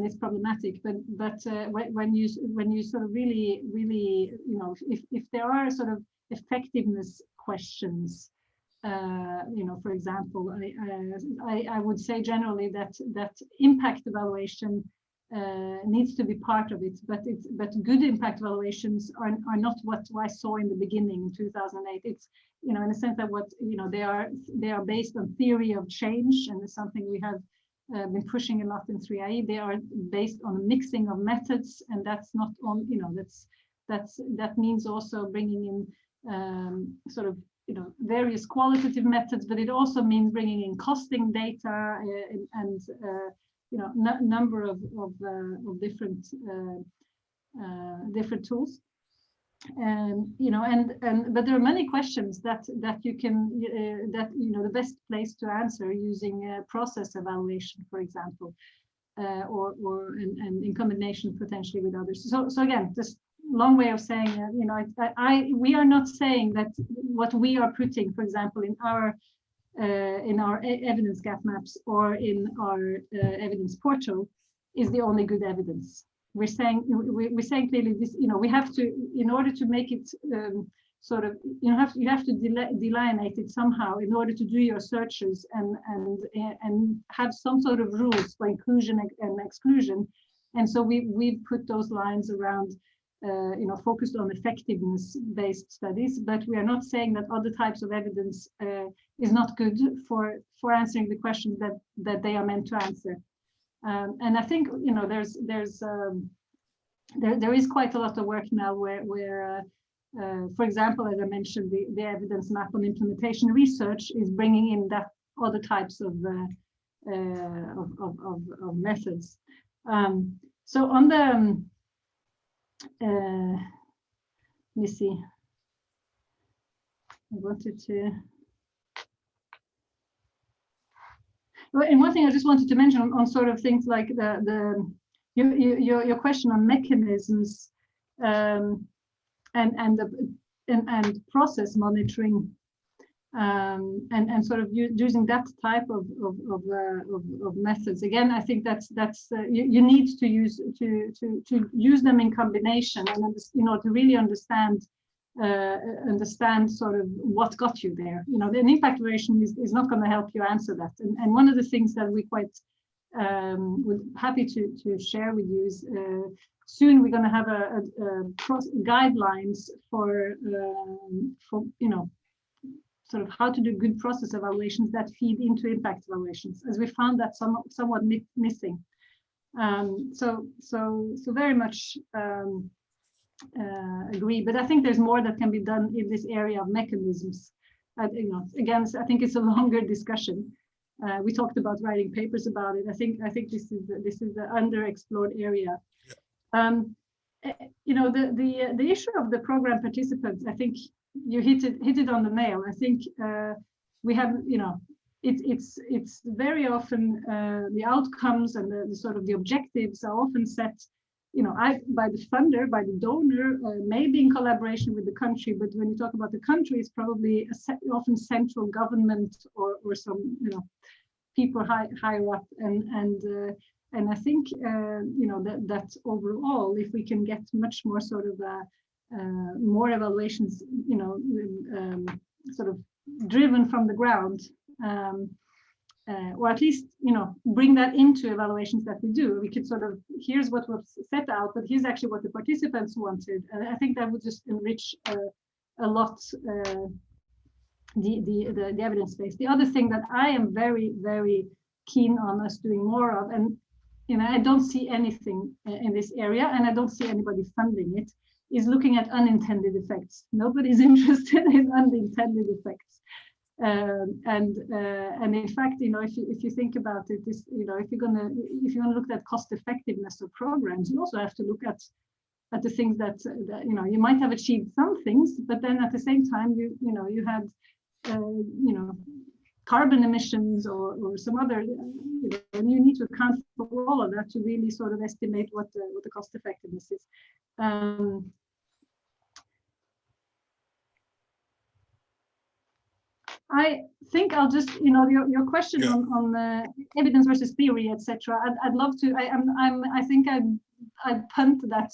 it's problematic. But when you sort of really, if there are sort of effectiveness questions, for example, I would say generally that impact evaluation needs to be part of it, but good impact evaluations are not what I saw in the beginning in 2008. It's, in a sense that they are based on theory of change, and it's something we have been pushing a lot in 3IE. They are based on a mixing of methods, and that's not on, that means also bringing in sort of various qualitative methods, but it also means bringing in costing data and number of different tools, but there are many questions that you can the best place to answer using process evaluation, for example, and in combination potentially with others. So again, this long way of saying, we are not saying that what we are putting, for example, in our evidence gap maps or in our evidence portal is the only good evidence. We're saying clearly this, we have to, in order to make it sort of, you have to delineate it somehow in order to do your searches and have some sort of rules for inclusion and exclusion. And so we've put those lines around focused on effectiveness-based studies, but we are not saying that other types of evidence is not good for answering the questions that they are meant to answer. And I think there is quite a lot of work now where for example, as I mentioned, the evidence map on implementation research is bringing in that other types of methods. So on the let me see. I wanted to. Well, and one thing I just wanted to mention on sort of things like your question on mechanisms and process monitoring, and sort of using that type of methods. Again, I think that's you need to use them in combination, and to really understand sort of what got you there. The impact evaluation is not going to help you answer that. And one of the things that we quite would happy to share with you is soon we're going to have a guidelines for sort of how to do good process evaluations that feed into impact evaluations, as we found that somewhat missing. So very much agree, but I think there's more that can be done in this area of mechanisms. Again, I think it's a longer discussion. We talked about writing papers about it. I think this is the underexplored area. The issue of the program participants, I think you hit it on the nail. I think we have, it's very often the outcomes and the sort of the objectives are often set, by the funder, by the donor, maybe in collaboration with the country. But when you talk about the country, it's probably often central government or some, people higher up. And I think, that overall, if we can get much more sort of more evaluations, sort of driven from the ground, or at least, bring that into evaluations that we do. We could sort of, here's what was set out, but here's actually what the participants wanted. And I think that would just enrich a lot the evidence base. The other thing that I am very, very keen on us doing more of, and I don't see anything in this area, and I don't see anybody funding it, is looking at unintended effects. Nobody's interested in unintended effects. And in fact, if you think about it, this, if you're gonna look at cost effectiveness of programs, you also have to look at the things that you might have achieved some things, but then at the same time you had carbon emissions or some other, and you need to account for all of that to really sort of estimate what the cost effectiveness is. I think I'll just, your question on evidence versus theory, etc. I'd love to. I think I'd punt that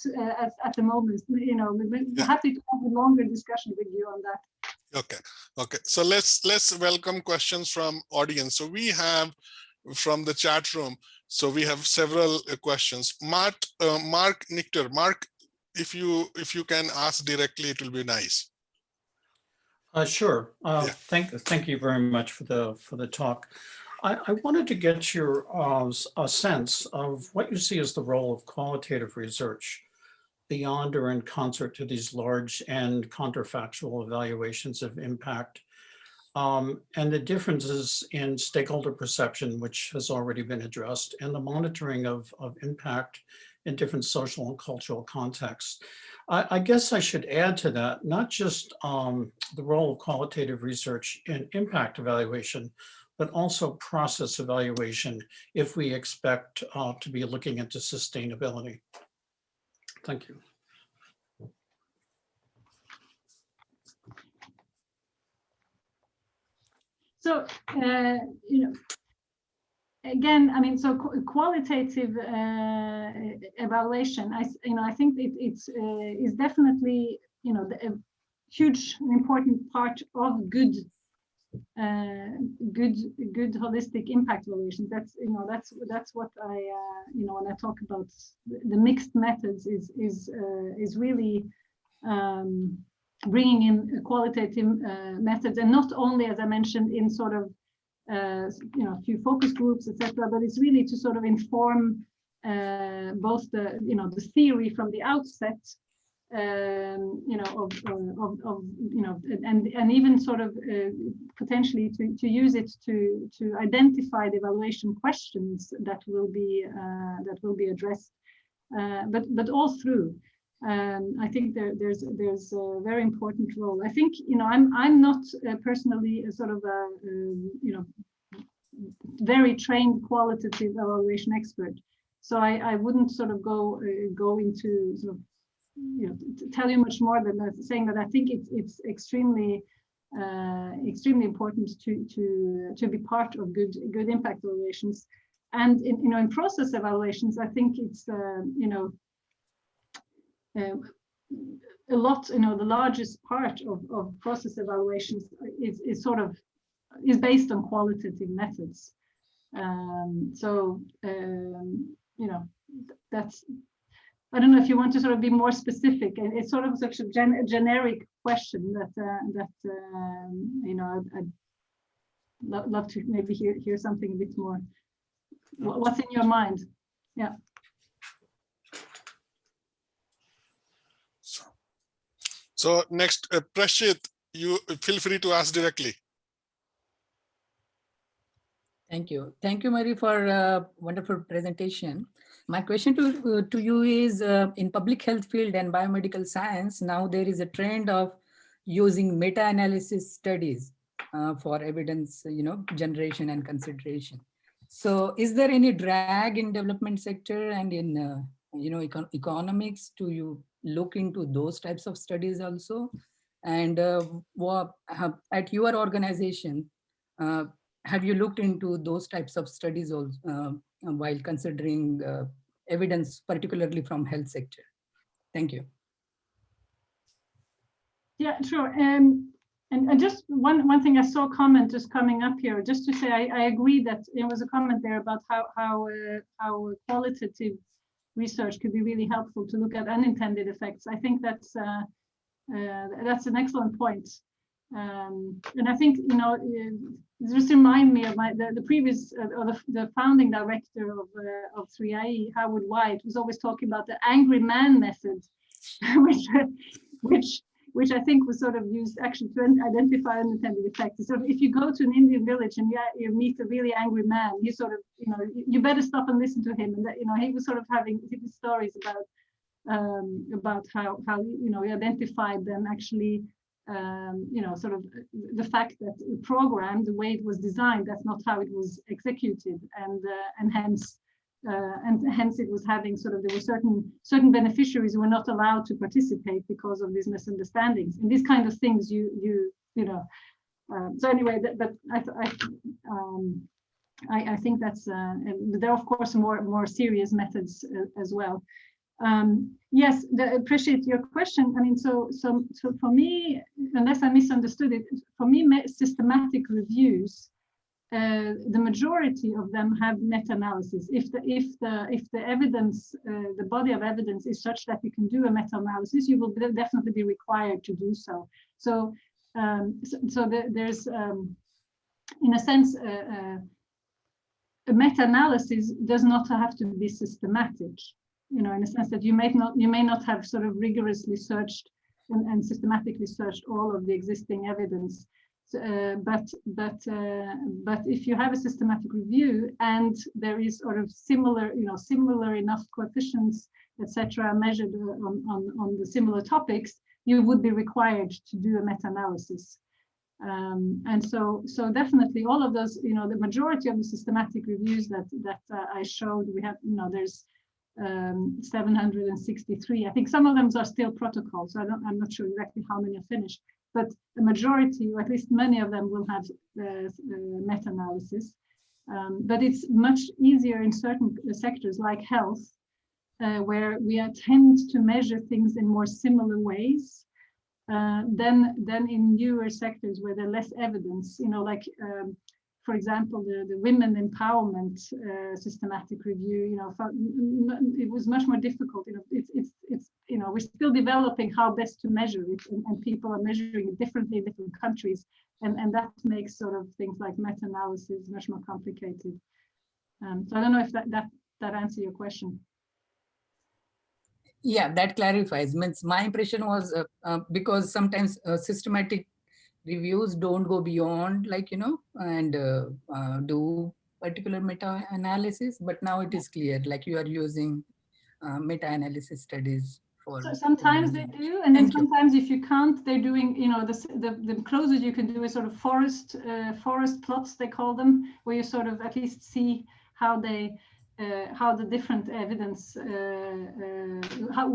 at the moment. Happy to have a longer discussion with you on that. Okay. So let's welcome questions from audience. So we have from the chat room. So we have several questions. Mark Nichter. Mark, if you can ask directly, it will be nice. Sure. Thank you very much for the talk. I wanted to get your a sense of what you see as the role of qualitative research beyond or in concert to these large and counterfactual evaluations of impact, and the differences in stakeholder perception, which has already been addressed, and the monitoring of impact in different social and cultural contexts. I guess I should add to that, not just the role of qualitative research in impact evaluation, but also process evaluation if we expect to be looking into sustainability. Thank you. So, again, I mean, so qualitative evaluation, I think it's is definitely, a huge important part of good holistic impact evaluation. That's what I when I talk about the mixed methods is really bringing in qualitative methods, and not only, as I mentioned, in sort of a few focus groups, etc., but it's really to sort of inform both the the theory from the outset, and even sort of potentially to use it to identify the evaluation questions that will be addressed, but all through. I think there's a very important role. I think I'm not personally a sort of a very trained qualitative evaluation expert, so I wouldn't sort of go into sort of tell you much more than that, saying that I think it's extremely important to be part of good impact evaluations, and in process evaluations I think it's a lot, the largest part of process evaluations is based on qualitative methods. That's, I don't know if you want to sort of be more specific. It's sort of such a generic question that I'd love to maybe hear something a bit more. What's in your mind? Yeah. So next, Prashit, you feel free to ask directly. Thank you, Mary, for a wonderful presentation. My question to you is, in public health field and biomedical science, now there is a trend of using meta-analysis studies for evidence, generation and consideration. So, is there any drag in development sector and in economics to you look into those types of studies also? And at your organization, have you looked into those types of studies also while considering evidence, particularly from health sector? Thank you. Yeah, sure. And just one thing, I saw a comment just coming up here, just to say I agree that there was a comment there about how qualitative research could be really helpful to look at unintended effects. I think that's an excellent point. And I think, just remind me of the previous, or the founding director of 3IE, Howard White, was always talking about the angry man method, which I think was sort of used actually to identify unintended effects. So if you go to an Indian village and you meet a really angry man, you sort of, you better stop and listen to him. And that, he was sort of having his stories about how he identified them actually, sort of the fact that the program, the way it was designed, that's not how it was executed, and hence it was having sort of, there were certain beneficiaries who were not allowed to participate because of these misunderstandings and these kind of things. So anyway, but I think that's there are of course more serious methods as well. Yes, appreciate your question. I mean, so for me, unless I misunderstood it, for me, systematic reviews, the majority of them have meta-analysis. If the evidence, the body of evidence is such that you can do a meta-analysis, you will definitely be required to do so. So there's in a sense a meta-analysis does not have to be systematic. In a sense that you may not have sort of rigorously searched and systematically searched all of the existing evidence, but if you have a systematic review and there is sort of similar enough coefficients, etc., measured on the similar topics, you would be required to do a meta-analysis. And so definitely all of those, the majority of the systematic reviews that I showed, we have, there's 763. I think some of them are still protocols, so I'm not sure exactly how many are finished, but the majority, or at least many of them, will have meta-analysis. But it's much easier in certain sectors like health, where we tend to measure things in more similar ways than in newer sectors where there's less evidence. For example, the women empowerment systematic review, it was much more difficult. We're still developing how best to measure it, and people are measuring it differently in different countries, and that makes sort of things like meta-analysis much more complicated. So I don't know if that answers your question. Yeah, that clarifies. Means my impression was because sometimes systematic reviews don't go beyond, and do particular meta-analysis, but now it is clear, like you are using meta-analysis studies for. So sometimes they do, and then sometimes if you can't, they're doing, the closest you can do is sort of forest plots, they call them, where you sort of at least see how the different evidence,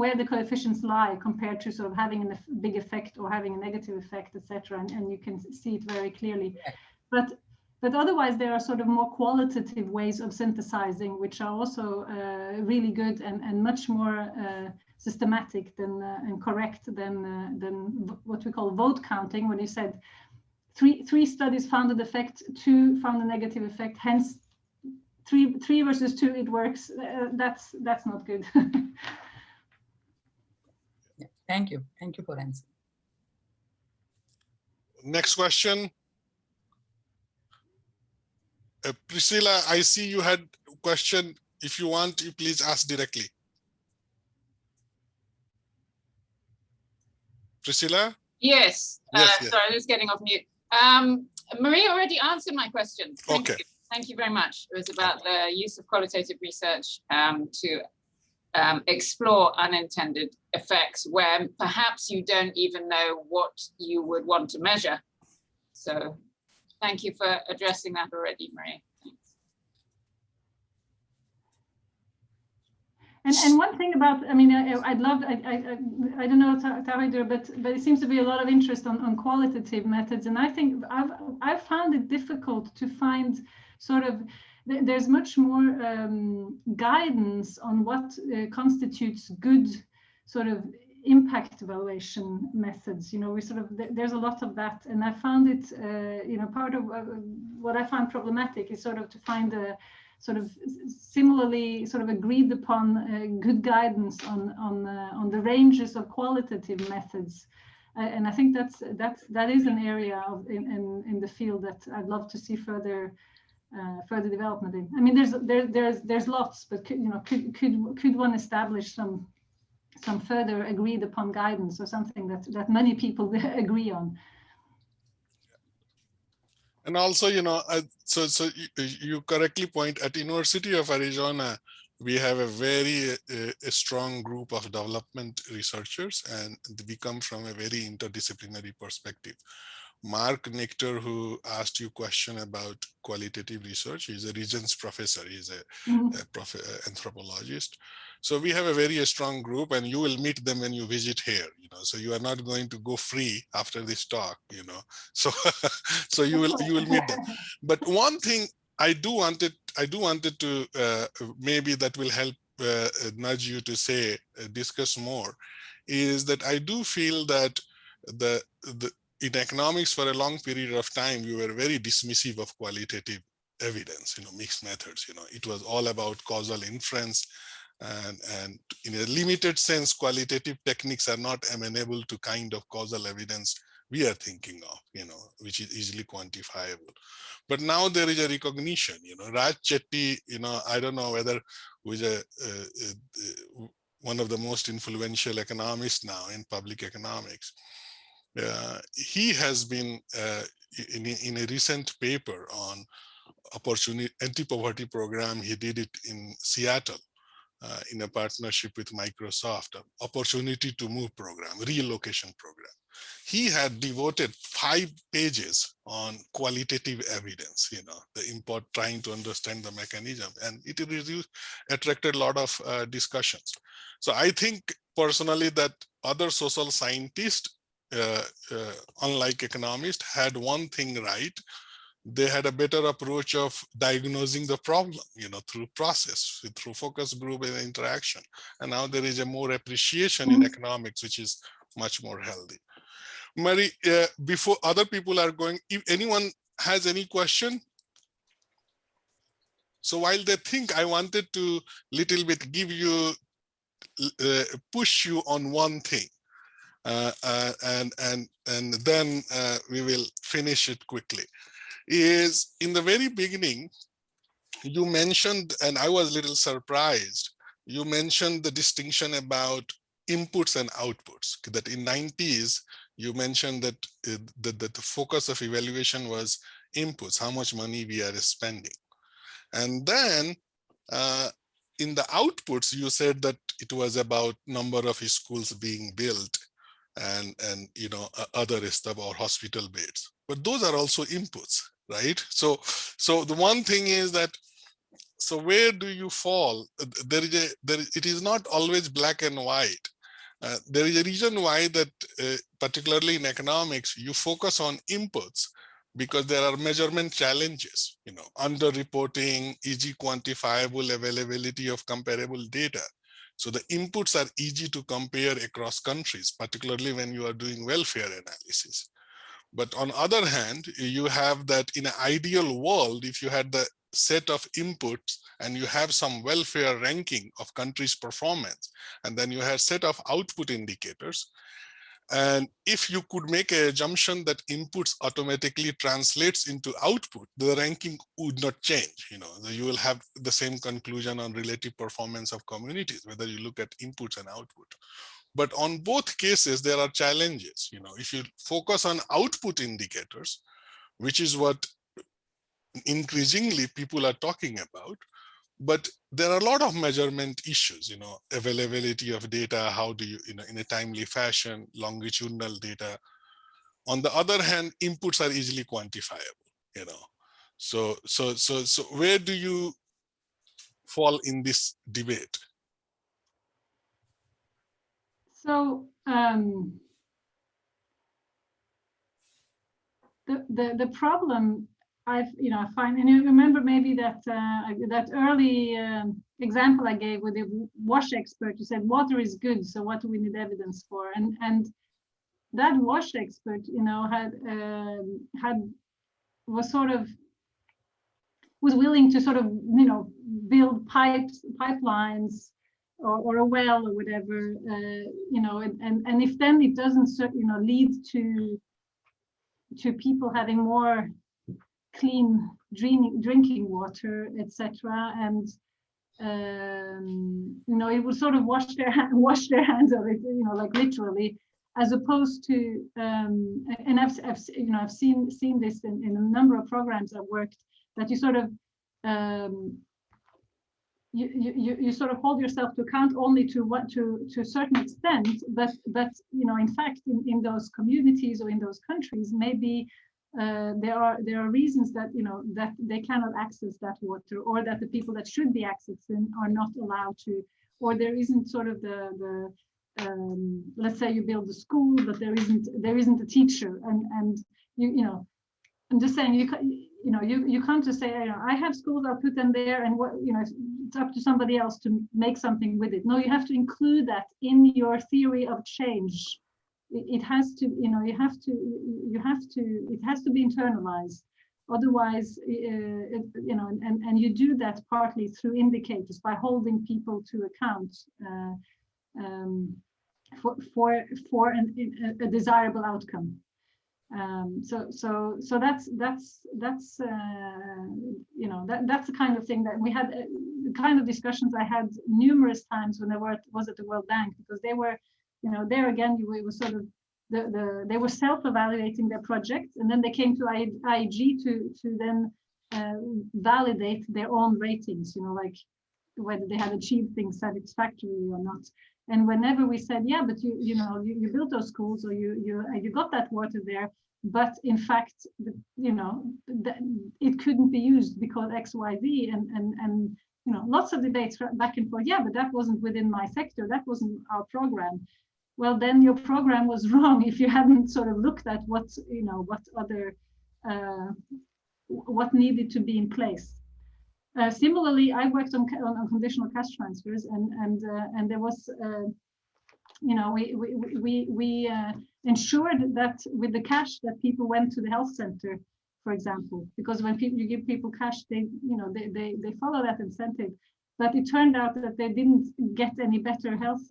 where the coefficients lie compared to sort of having a big effect or having a negative effect, etc. And you can see it very clearly. But otherwise, there are sort of more qualitative ways of synthesizing, which are also really good and much more systematic and correct than what we call vote counting, when you said three studies found an effect, 2 found a negative effect, hence 3 versus 2, it works. That's not good. Yeah. Thank you for answering. Next question. Priscilla, I see you had a question. If you want, you please ask directly. Priscilla? Yes. Yes. Sorry, I was getting off mute. Maria already answered my question. Thank you very much. It was about the use of qualitative research to explore unintended effects where perhaps you don't even know what you would want to measure. So thank you for addressing that already, Maria. Thanks. And one thing about, I mean, I don't know, Tauhidur, but it seems to be a lot of interest on qualitative methods. And I think I've found it difficult to find sort of, there's much more guidance on what constitutes good sort of impact evaluation methods. We sort of, there's a lot of that. And I found it, part of what I find problematic is sort of to find a sort of similarly sort of agreed upon good guidance on the ranges of qualitative methods. And I think that is an area in the field that I'd love to see further development in. I mean, there's lots, but could one establish some some further agreed upon guidance or something that many people agree on. And also, so you correctly point at University of Arizona, we have a very a strong group of development researchers, and we come from a very interdisciplinary perspective. Mark Nectar, who asked you a question about qualitative research, he's a Regents professor, he's a anthropologist. So we have a very strong group, and you will meet them when you visit here, so you are not going to go free after this talk, so so you will meet them. But one thing I do wanted to maybe that will help nudge you to say discuss more, is that I do feel that in economics for a long period of time, we were very dismissive of qualitative evidence, mixed methods. It was all about causal inference, and in a limited sense, qualitative techniques are not amenable to kind of causal evidence we are thinking of, which is easily quantifiable. But now there is a recognition, Raj Chetty, I don't know whether who is one of the most influential economists now in public economics. He has been in a recent paper on anti-poverty program. He did it in Seattle in a partnership with Microsoft, opportunity to move program, relocation program. He had devoted 5 pages on qualitative evidence, trying to understand the mechanism, and it attracted a lot of discussions. So I think personally that other social scientists, unlike economists, had one thing right. They had a better approach of diagnosing the problem, through process, through focus group and interaction. And now there is a more appreciation in economics, which is much more healthy. Marie, before other people are going, if anyone has any question? So while they think, I wanted to little bit give you, push you on one thing. And then we will finish it quickly. Is in the very beginning, you mentioned, and I was a little surprised, you mentioned the distinction about inputs and outputs, that in 90s, you mentioned that the focus of evaluation was inputs, how much money we are spending. And then in the outputs, you said that it was about number of schools being built and other stuff, or hospital beds. But those are also inputs, right? So the one thing is that, so where do you fall? It is not always black and white. There is a reason why that, particularly in economics, you focus on inputs because there are measurement challenges, underreporting, easy quantifiable availability of comparable data. So the inputs are easy to compare across countries, particularly when you are doing welfare analysis. But on the other hand, you have that in an ideal world, if you had the set of inputs and you have some welfare ranking of countries' performance, and then you have set of output indicators, and if you could make an assumption that inputs automatically translates into output, the ranking would not change. You will have the same conclusion on relative performance of communities, whether you look at inputs and output. But on both cases, there are challenges. If you focus on output indicators, which is what increasingly people are talking about, but there are a lot of measurement issues, availability of data, how do you, in a timely fashion, longitudinal data. On the other hand, inputs are easily quantifiable, So where do you fall in this debate? So the problem I find, and you remember maybe that that early example I gave with the wash expert, who said water is good, so what do we need evidence for? And that wash expert, was willing to sort of build pipelines or a well or whatever, and if then it doesn't lead to people having more clean drinking water, etc., and it would sort of wash their hands of it, like literally, as opposed to, and I've seen this in a number of programs I've worked, that you sort of you sort of hold yourself to account only to a certain extent, but in fact in those communities or in those countries, maybe there are reasons that that they cannot access that water, or that the people that should be accessing are not allowed to, or there isn't sort of the let's say you build a school, but there isn't a teacher, and I'm just saying you can't just say, I have schools, I'll put them there, and it's up to somebody else to make something with it. No, you have to include that in your theory of change. It has to, it has to be internalized. Otherwise, and you do that partly through indicators, by holding people to account for a desirable outcome. So that's that's the kind of thing that we had, the kind of discussions I had numerous times when I was at the World Bank, because they were, there again, it was sort of they were self-evaluating their projects, and then they came to IEG to then validate their own ratings, like whether they had achieved things satisfactorily or not. And whenever we said, yeah, but you built those schools, or you got that water there, but in fact, it couldn't be used because X, Y, Z, and lots of debates back and forth. Yeah, but that wasn't within my sector. That wasn't our program. Well, then your program was wrong if you hadn't sort of looked at what needed to be in place. Similarly, I worked on conditional cash transfers, and there was, we ensured that with the cash that people went to the health center, for example, because when you give people cash, they follow that incentive. But it turned out that they didn't get any better health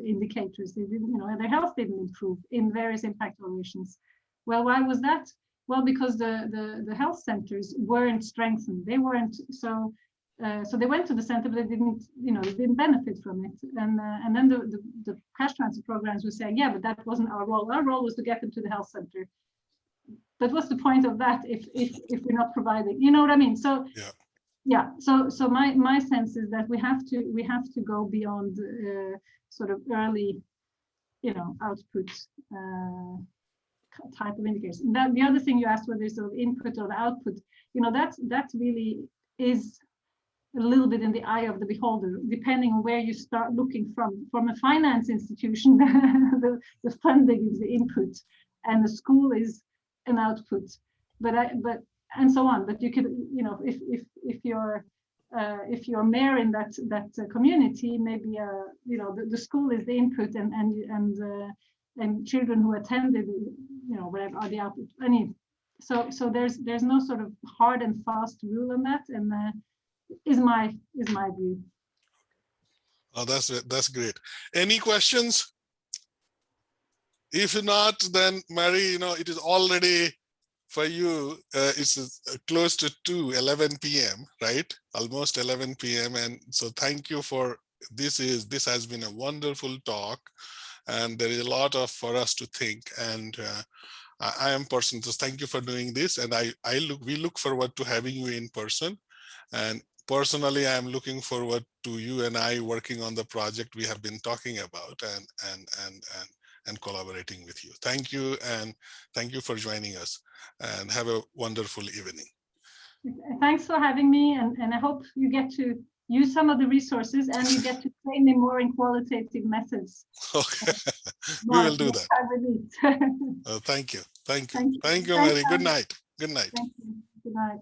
indicators. They didn't, their health didn't improve in various impact evaluations. Well, why was that? Well, because the health centers weren't strengthened. They weren't so they went to the center, but they didn't benefit from it. And then the cash transfer programs were saying, yeah, but that wasn't our role. Our role was to get them to the health center. But what's the point of that if we're not providing? You know what I mean? So yeah. So my sense is that we have to go beyond sort of early, output. Type of indicators. And the other thing you asked, whether it's sort of input or the output, that really is a little bit in the eye of the beholder, depending on where you start looking from. From a finance institution, the funding is the input, and the school is an output. But and so on. But you could, if you're mayor in that community, maybe the school is the input, and children who attended, whatever are the output. So there's no sort of hard and fast rule on that, and is my view. Oh, that's great. Any questions? If not, then Mary, it is already for you. It's close to 11 p.m. right? Almost 11 p.m. And so thank you for this. This has been a wonderful talk. And there is a lot for us to think, and I am personally just thank you for doing this, and we look forward to having you in person. And personally, I am looking forward to you and I working on the project we have been talking about, and collaborating with you. Thank you, and thank you for joining us, and have a wonderful evening. Thanks for having me, and I hope you get to use some of the resources, and you get to train me more in qualitative methods. Okay, we will do that. Thank you. Thank you, Mary. Good night. Good night. Thank you. Good night.